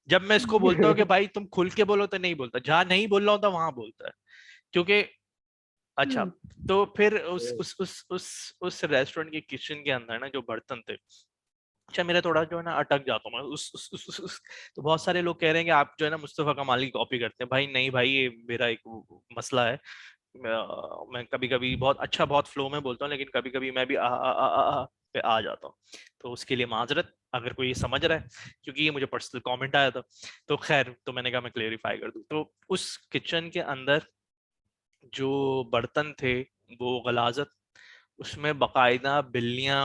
जब मैं इसको बोलता हूँ कि भाई तुम खुल के बोलो तो नहीं बोलता, जहां नहीं बोल रहा होता वहां बोलता है क्योंकि। अच्छा, तो फिर उस रेस्टोरेंट के किचन के अंदर ना जो बर्तन थे, अच्छा मेरा थोड़ा जो है ना अटक जाता हूँ मैं तो बहुत सारे लोग कह रहे हैं कि आप जो है ना मुस्तफा कमाल की कॉपी करते हैं। भाई नहीं भाई, ये मेरा एक मसला है। मैं कभी कभी बहुत अच्छा बहुत फ्लो में बोलता हूँ लेकिन कभी कभी मैं भी पे आ जाता हूँ। तो उसके लिए माजरत अगर कोई ये समझ रहा है, क्योंकि ये मुझे पर्सनल कमेंट आया था। तो खैर, तो मैंने कहा मैं क्लेरिफाई कर दूँ। तो उस किचन के अंदर जो बर्तन थे वो गलाजत, उसमें बकायदा बिल्लियां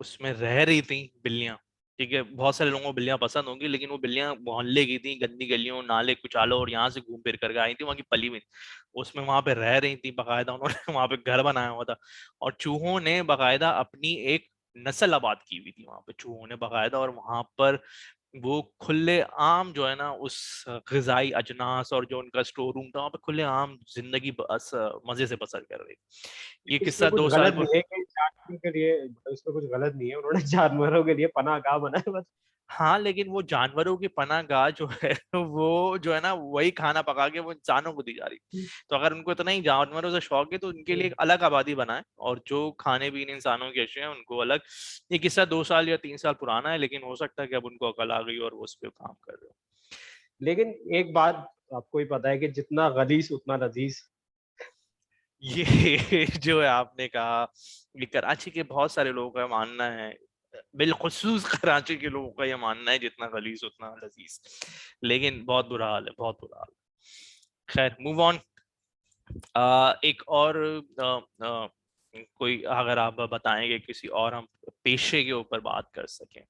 उसमें रह रही थी, बिल्लियां। ठीक है, बहुत सारे लोगों को बिल्लियां पसंद होंगी लेकिन वो बिल्लियां मोहल्ले की थी, गंदी गलियों नाले कुचालो और यहाँ से घूम फिर करके आई थी, वहां की पली हुई, उसमें वहां पे रह रही थी बकायदा, उन्होंने वहां पे घर बनाया हुआ था। और चूहों ने बकायदा अपनी एक नस्ल आबाद की हुई थी वहां पे, चूहों ने बकायदा, और वहां पर वो खुले आम जो है ना उस ग़िज़ाई अजनास और जो उनका स्टोर रूम था वहां पे खुले आम जिंदगी बस मजे से बसर कर रही। ये इसमें किस्सा कुछ 2 साल गलत नहीं है कि जानवरों के लिए, इसमें कुछ गलत नहीं है, उन्होंने जानवरों के लिए पनाहगाह बनाया बस। हाँ, लेकिन वो जानवरों की पनाहगाह जो है वो जो है ना वही खाना पका के वो इंसानों को दी जा रही। तो अगर उनको इतना ही जानवरों से शौक है तो उनके लिए एक अलग आबादी बनाए, और जो खाने पीने इंसानों की अशिया है उनको अलग। ये किस्सा 2 साल या 3 साल पुराना है लेकिन हो सकता है कि अब उनको अकल आ गई और वो उस पर काम कर रहे हो। लेकिन एक बात आपको ही पता है कि जितना गलीस उतना लजीज। ये जो है आपने कहा, ये कराची के बहुत सारे लोगों का मानना है, बिलखुसूस कराची के लोगों का ये मानना है जितना गलीज उतना लजीज। लेकिन बहुत बुरा हाल है, बहुत बुरा हाल है। खैर, मूव ऑन। एक और कोई अगर आप बताएंगे किसी और हम पेशे के ऊपर बात कर सकें।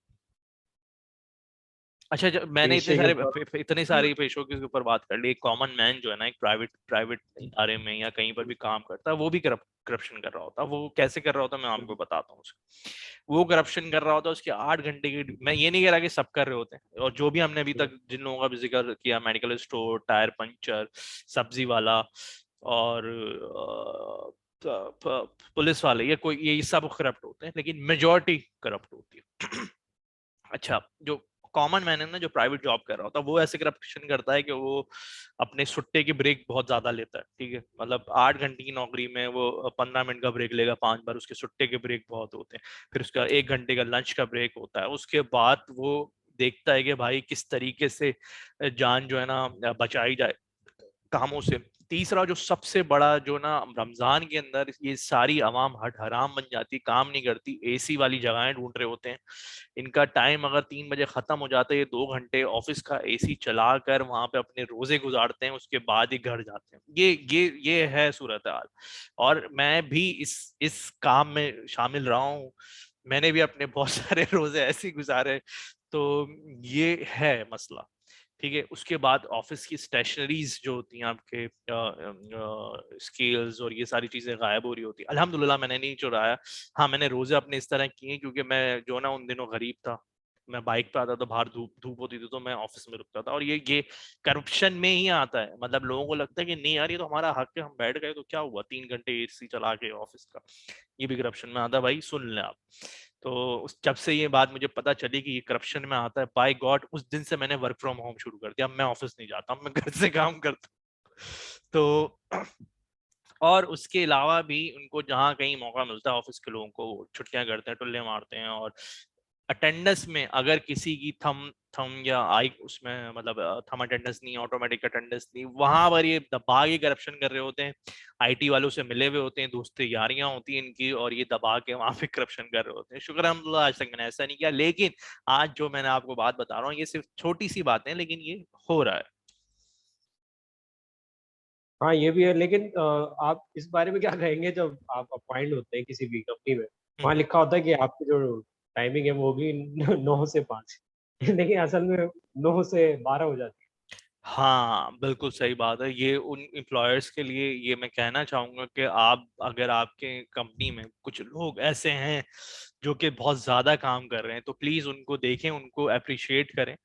अच्छा, मैंने पेशे के ऊपर। इतने सारे पेशों के ऊपर बात कर ली। एक कॉमन मैन जो है ना, एक प्राइवेट प्राइवेट इदारे में या कहीं पर भी काम करता है, वो भी करप्शन कर रहा होता है। वो कैसे कर रहा होता है मैं आपको बताता हूँ उसको। वो करप्शन कर रहा होता है, उसके 8 घंटे की, मैं ये नहीं कह रहा कि सब कर रहे होते हैं, और जो भी हमने अभी तक जिन लोगों का भी जिक्र किया, मेडिकल स्टोर, टायर पंचर, सब्जी वाला और पुलिस वाले, ये कोई ये सब करप्ट होते हैं लेकिन मेजोरिटी करप्ट होती है। अच्छा, जो कॉमन मैन है ना, जो प्राइवेट जॉब कर रहा होता है, वो ऐसे करप्शन करता है कि वो अपने सुट्टे की ब्रेक बहुत ज्यादा लेता है। ठीक है, मतलब 8 घंटे की नौकरी में वो 15 मिनट का ब्रेक लेगा 5 बार, उसके सुट्टे के ब्रेक बहुत होते हैं। फिर उसका 1 घंटे का लंच का ब्रेक होता है। उसके बाद वो देखता है कि भाई किस तरीके से जान जो है ना बचाई जाए कामों से। तीसरा, जो सबसे बड़ा जो ना, रमजान के अंदर ये सारी आवाम हट हराम बन जाती, काम नहीं करती, एसी वाली जगहें ढूंढ रहे होते हैं। इनका टाइम अगर 3 बजे खत्म हो जाता है, ये 2 घंटे ऑफिस का एसी चला कर वहां पे अपने रोजे गुजारते हैं, उसके बाद ही घर जाते हैं। ये है सूरत हाल। और मैं भी इस काम में शामिल रहा हूँ, मैंने भी अपने बहुत सारे रोजे ऐसे ही गुजारे। तो ये है मसला। ठीक है, उसके बाद ऑफिस की स्टेशनरीज जो होती हैं आपके, स्केल्स और ये सारी चीजें गायब हो रही होती है। अल्हम्दुलिल्लाह मैंने नहीं चुराया। हाँ, मैंने रोजे अपने इस तरह किए क्योंकि मैं जो ना उन दिनों गरीब था, मैं बाइक पे आता था, बाहर धूप धूप होती थी तो मैं ऑफिस में रुकता था। और ये करप्शन में ही आता है। मतलब लोगों को लगता है कि नहीं यार, ये तो हमारा हक है, हम बैठ गए तो क्या हुआ, 3 घंटे एसी चला के ऑफिस का, ये भी करप्शन में आता है। भाई सुन लें आप। तो जब से ये बात मुझे पता चली कि ये करप्शन में आता है, बाय गॉड, उस दिन से मैंने वर्क फ्रॉम होम शुरू कर दिया। अब मैं ऑफिस नहीं जाता, मैं घर से काम करता हूं। तो और उसके अलावा भी उनको जहाँ कहीं मौका मिलता है ऑफिस के लोगों को वो छुट्टियां करते हैं, टुल्ले मारते हैं। और अटेंडेंस में अगर किसी की थम थम या आई उसमें मतलब थम अटेंडेंस नहीं, ऑटोमेटिक अटेंडेंस नहीं, वहां पर ये दबा के करप्शन कर रहे होते हैं। आईटी वालों से मिले हुए होते हैं, दोस्ती यारियां होती हैं इनकी, और ये दबा के वहां पे करप्शन कर रहे होते हैं। शुक्र है अल्हम्दुलिल्लाह आज तक मैंने ऐसा नहीं किया, लेकिन आज जो मैंने आपको बात बता रहा हूँ ये सिर्फ छोटी सी बातें, लेकिन ये हो रहा है। हाँ ये भी है, लेकिन आप इस बारे में क्या कहेंगे जब आप अपॉइंट होते हैं किसी भी कंपनी में, हम्म, वहाँ लिखा होता है कि आपकी जो टाइमिंग है वो होगी 9 से 5, हम्म। लेकिन असल में 9 से 12 हो जाती हाँ बिल्कुल सही बात है। ये उन एम्प्लॉयर्स के लिए ये मैं कहना चाहूंगा कि आप अगर आपके कंपनी में कुछ लोग ऐसे हैं जो कि बहुत ज्यादा काम कर रहे हैं तो प्लीज उनको देखें, उनको अप्रिशिएट करें।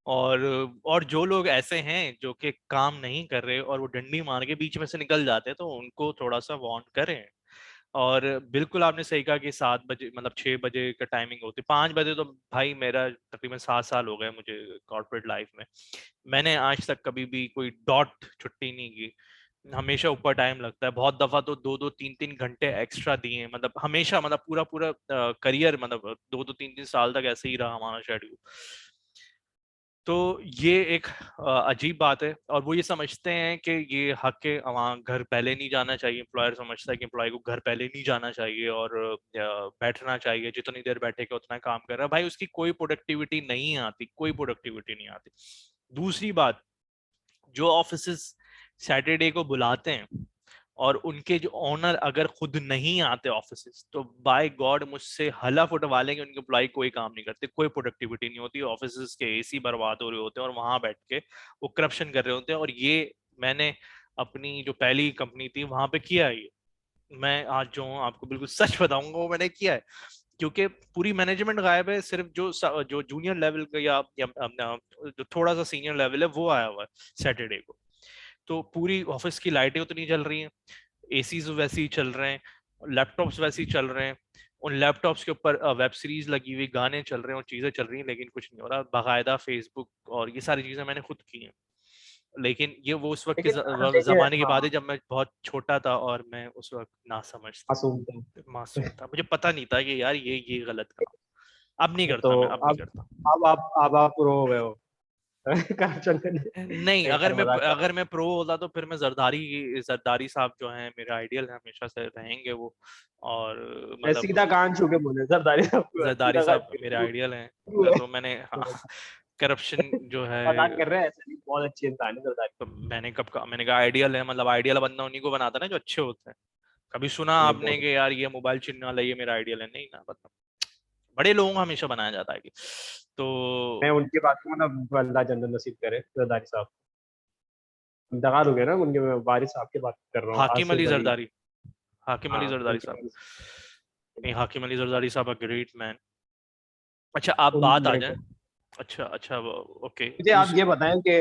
और और जो लोग ऐसे हैं जो कि काम नहीं कर रहे और वो डंडी मार के बीच में से निकल जाते हैं तो उनको थोड़ा सा वार्न करें। और बिल्कुल आपने सही कहा कि 7 बजे मतलब 6 बजे का टाइमिंग होती है, 5 बजे तो भाई मेरा तकरीबन 7 साल हो गए मुझे कॉर्पोरेट लाइफ में, मैंने आज तक कभी भी कोई डॉट छुट्टी नहीं की। हमेशा ऊपर टाइम लगता है, बहुत दफा तो 2-2 3-3 घंटे एक्स्ट्रा दिए हैं, मतलब हमेशा, मतलब पूरा पूरा करियर, मतलब 2-2 3-3 साल तक ऐसे ही रहा हमारा शेड्यूल। तो ये एक अजीब बात है, और वो ये समझते हैं कि ये हक है, वहाँ घर पहले नहीं जाना चाहिए। एम्प्लॉयर समझता है कि एम्प्लॉय को घर पहले नहीं जाना चाहिए और बैठना चाहिए, जितनी देर बैठेगा उतना काम कर रहा है। भाई उसकी कोई प्रोडक्टिविटी नहीं आती, कोई प्रोडक्टिविटी नहीं आती। दूसरी बात, जो ऑफिस सैटरडे को बुलाते हैं और उनके जो ओनर अगर खुद नहीं आते ऑफिस, तो बाय गॉड मुझसे हलफ उठवा लेंगे उनके एम्प्लॉय कोई काम नहीं करते, कोई प्रोडक्टिविटी नहीं होती, ऑफिस के एसी बर्बाद हो रहे होते हैं और वहां बैठ के वो करप्शन कर रहे होते हैं। और ये मैंने अपनी जो पहली कंपनी थी वहां पे किया है। ये मैं आज जो हूँ आपको बिल्कुल सच बताऊंगा, वो मैंने किया है। क्योंकि पूरी मैनेजमेंट गायब है, सिर्फ जो जूनियर लेवल का या जो थोड़ा सा सीनियर लेवल है वो आया हुआ है सैटरडे को। तो पूरी ऑफिस की लाइटें उतनी जल रही हैं, एसीज वैसे ही चल रहे हैं, लैपटॉप्स वैसे ही चल रहे हैं, उन लैपटॉप्स के ऊपर वेब सीरीज लगी हुई, गाने चल रहे हैं और चीजें चल रही हैं, लेकिन कुछ नहीं हो रहा। बाकायदा फेसबुक और ये सारी चीजें मैंने खुद की हैं। लेकिन ये वो उस वक्त के है। लेकिन देखिए, जमाने की बात है हाँ, जब मैं बहुत छोटा था और मैं उस वक्त ना समझ था, मासूम थे। मासूम था, मुझे पता नहीं था कि यार ये गलत काम। अब नहीं तो करता, मैं अब नहीं अब करता। आप प्रो हो गए हो करप्शन करने। नहीं, नहीं यार, मजाक कर रहा अगर मैं प्रो होता तो फिर मैं जरदारी साहब जो हैं मेरे आइडियल है, हमेशा से रहेंगे वो। और मैं मतलब सीधा कान छू के बोले जरदारी साहब को, जरदारी सीधा साहब कान मेरे आइडियल हैं। true है। तो मैंने करप्शन जो है, मजाक कर रहे हैं, ऐसे नहीं, बहुत अच्छी इंसान है जरदारी। तो मैंने कब कहा, मैंने कहा आइडियल है, मतलब आइडियल बंदा उन्हीं को बनाता है ना जो अच्छे होते हैं। कभी सुना नहीं आपने बहुत। कि यार ये मोबाइल छीनने वाला ये मेरा आइडियल है? नहीं ना, मतलब बड़े लोगों को हमेशा बनाया जाता है कि मैं तो। उनकी बात को मतलब अल्लाह जन्नत नसीब करे जरदारी साहब। दगा दोगे ना उनके, मैं वारिस साहब की बात कर रहा हूँ, हाकिम अली आसिफ अली। जरदारी, हाकिम अली हाँ जरदारी उनके साहब। वारिस। नहीं, हाकिम अली जरदारी साहब अ ग्रेट मैन। अच्छा आप उन बात आ मेरे जाए। को, अच्छा अच्छा ओके। मुझे आप ये बताएं कि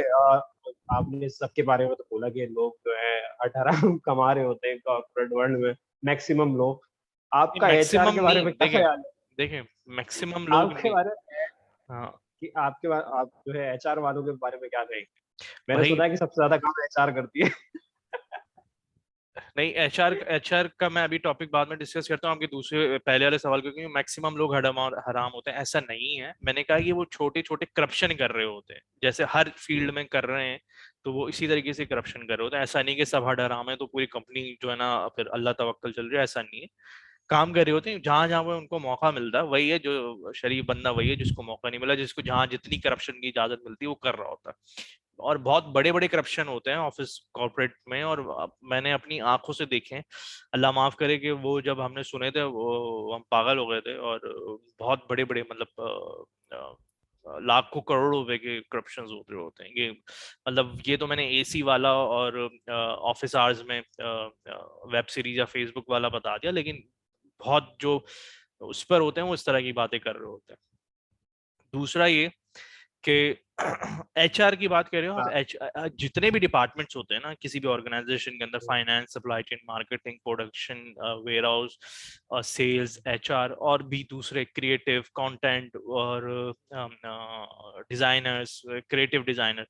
आपने सबके बारे में तो बोला कि लोग जो है 18 कमा रहे होते हैं कॉर्पोरेट वर्ल्ड में, मैक्सिमम लोग। आपका एचआर मैक्सिमम के बारे नहीं, में क्या देखें, ख्याल है? देखें, मैक्सिमम लोग आपके नहीं। बारे में हाँ कि आप जो है एचआर वालों के बारे में क्या कहेंगे? मैंने भाई, सुना है कि सबसे ज्यादा काम एचआर करती है। नहीं, एचआर का मैं अभी टॉपिक बाद में डिस्कस करता हूँ आपके दूसरे पहले वाले सवाल को, क्योंकि मैक्सिमम लोग हराम और हराम होते हैं ऐसा नहीं है। मैंने कहा कि वो छोटे छोटे करप्शन कर रहे होते हैं, जैसे हर फील्ड में कर रहे हैं, तो वो इसी तरीके से करप्शन कर रहे होते हैं। ऐसा नहीं कि सब हराम है तो पूरी कंपनी जो है ना फिर अल्लाह तवक्कल चल रही है, ऐसा नहीं है। काम कर रहे होते हैं जहां जहां पे उनको मौका मिलता है, वही है जो शरीफ बंदा, वही है जिसको मौका नहीं मिला, जिसको जहां जितनी करप्शन की इजाजत मिलती है वो कर रहा होता है। और बहुत बड़े बड़े करप्शन होते हैं ऑफिस कॉर्पोरेट में, और मैंने अपनी आंखों से देखे हैं। अल्लाह माफ करे कि वो जब हमने सुने थे वो हम पागल हो गए थे। और बहुत बड़े बड़े मतलब लाखों करोड़ों रुपए के करप्शन होते होते हैं ये। मतलब ये तो मैंने एसी वाला और ऑफिस आवर्स में वेब सीरीज या फेसबुक वाला बता दिया, लेकिन बहुत जो उस पर होते हैं वो इस तरह की बातें कर रहे होते हैं। दूसरा ये कि एचआर की बात कर रहे हो आप, हाँ, जितने भी डिपार्टमेंट्स होते हैं ना किसी भी ऑर्गेनाइजेशन के अंदर, finance, supply chain, marketing, production, warehouse, sales, HR, और भी दूसरे क्रिएटिव कंटेंट और डिजाइनर्स, क्रिएटिव डिजाइनर,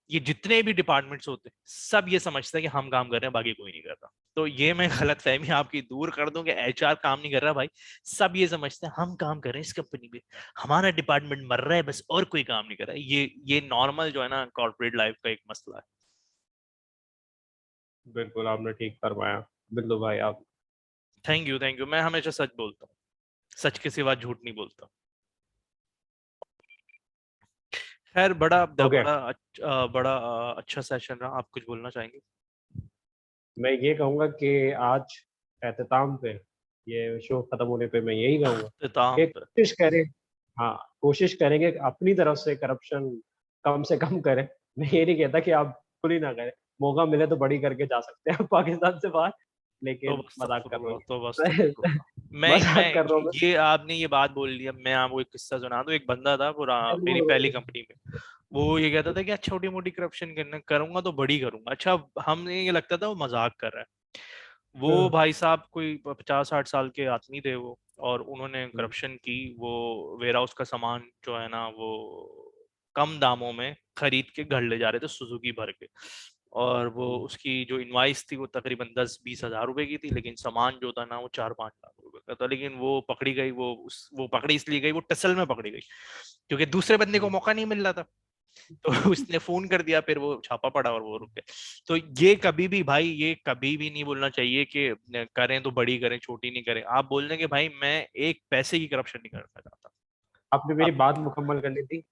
ये जितने भी डिपार्टमेंट्स होते हैं सब ये समझते हैं कि हम काम कर रहे हैं, बाकी कोई नहीं कर रहा। तो ये मैं गलत फहमी आपकी दूर कर दूं कि एचआर काम नहीं कर रहा। भाई सब ये समझते हैं हम काम कर रहे हैं इस कंपनी में, हमारा डिपार्टमेंट मर रहा है बस, और कोई काम नहीं कर रहा है। ये नॉर्मल जो है ना कॉर्पोरेट लाइफ का एक मसला है। बिल्कुल आपने ठीक फरमाया बिल्लू भाई आप। थैंक यू, मैं हमेशा सच बोलता हूँ, सच के सिवा झूठ नहीं बोलता। खैर ओके, बड़ा अच्छा सेशन रहा। आप कुछ बोलना चाहेंगे? मैं ये कहूँगा कि आज एहतताम पे, ये शो खत्म होने पे मैं यही कहूँगा इख्तिताम कि पे। कोशिश करें, हाँ कोशिश करेंगे कि अपनी तरफ से करप्शन कम से कम करें। मैं ये नहीं कहता कि आप बिल्कुल ही ना करें, मौका मिले तो बड़ी करके जा सकते हैं पाकिस्तान से बाहर, तो लेकिन बस मजाक कर रहा अस्तगफुरुल्लाह, तो बस हूँ। अस्तगफुरुल्लाह। मैं मजाक कर रहा हूँ मैं। ये आपने ये बात बोल लिया, मैं आपको एक किस्सा सुना दूं। एक बंदा था पूरा मेरी पहली कंपनी में, वो ये कहता था कि छोटी मोटी करप्शन करना करूंगा तो बड़ी करूंगा। अच्छा, हमें ये लगता था वो मजाक कर रहा है। वो भाई साहब कोई 50-60 साल के आदमी थे वो, और उन्होंने करप्शन की। वो वेयर हाउस का सामान जो है ना वो कम दामों में खरीद के घर ले जा रहे थे सुजुकी भर के। और वो उसकी जो इनवाइस थी वो तकरीबन 10-20 हज़ार रुपए की थी, लेकिन सामान जो था ना वो 4-5 लाख रुपए का था। लेकिन वो पकड़ी गई, वो पकड़ी इसलिए गई, वो टसल में पकड़ी गई क्योंकि दूसरे बंदे को मौका नहीं मिल रहा था। तो उसने फोन कर दिया, फिर वो छापा पड़ा और वो रुक गए। तो ये कभी भी भाई, ये कभी भी नहीं बोलना चाहिए कि करें तो बड़ी करें छोटी नहीं करें। आप बोल दें कि भाई मैं एक पैसे की करप्शन नहीं करना चाहता। आपने मेरी अब बात मुकम्मल करनी थी,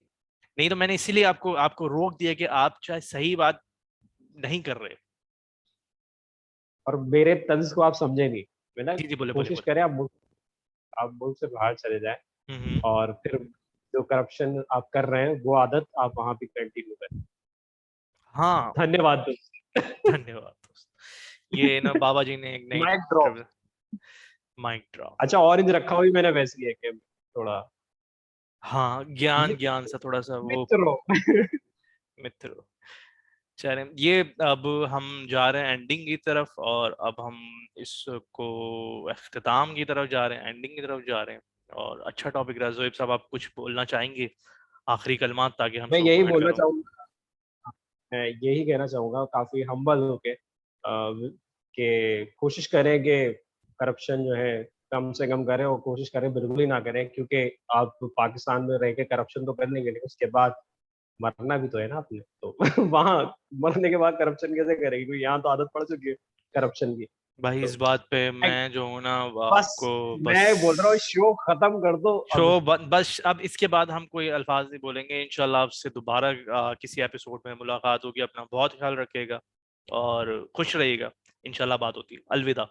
नहीं तो मैंने इसीलिए आपको आपको रोक दिया कि आप चाहे सही बात नहीं कर रहे। और मेरे तंज को आप समझे नहीं। मैं ना जी जी, बोले बोले कोशिश बोले। करें आप मुल्क से बाहर चले जाएं, हम्म। और फिर जो करप्शन आप कर रहे हैं वो आदत आप वहां पे कंटिन्यू करें। हाँ, धन्यवाद दोस्त। धन्यवाद दोस्त। ये ना बाबा जी ने एक नई माइक ड्रॉप। Mic drop. अच्छा, ऑरेंज रखा हुआ भी मैंने वैसे ही है कि थोड़ा हाँ, ज्ञान ज्ञान मित्र, सा थोड़ा सा वो। मित्रों। मित्र। चलें, ये अब हम जा रहे हैं एंडिंग की तरफ, और अब हम इसको अख्ताम की तरफ जा रहे हैं, एंडिंग की तरफ जा रहे हैं। और अच्छा टॉपिक रहा। ज़ोएब साहब, आप कुछ बोलना चाहेंगे आखिरी कलमात, ताकि हम मैं शो यही को एंड बोलना करूँ? चाहूंगा, मैं यही कहना चाहूंगा काफी हम्बल होके, कि कोशिश करें कि करप्शन जो है कम से कम करें, और कोशिश करें बिल्कुल ही ना करें, क्योंकि आप पाकिस्तान में रह के करप्शन तो कर लेंगे, लेकिन उसके बाद मरना भी तो है ना आपने तो। वहां मरने के बाद करप्शन कैसे करेंगे, क्योंकि यहाँ तो आदत पड़ चुकी है करप्शन की। भाई तो इस बात पे मैं जो हूँ ना बस आपको बस, मैं बोल रहा हूँ शो खत्म कर दो शो अब। बस अब इसके बाद हम कोई अल्फाज नहीं बोलेंगे। इंशाल्लाह आपसे दोबारा किसी एपिसोड में मुलाकात होगी। अपना बहुत ख्याल रखिएगा और खुश रहिएगा। इंशाल्लाह बात होती है। अलविदा।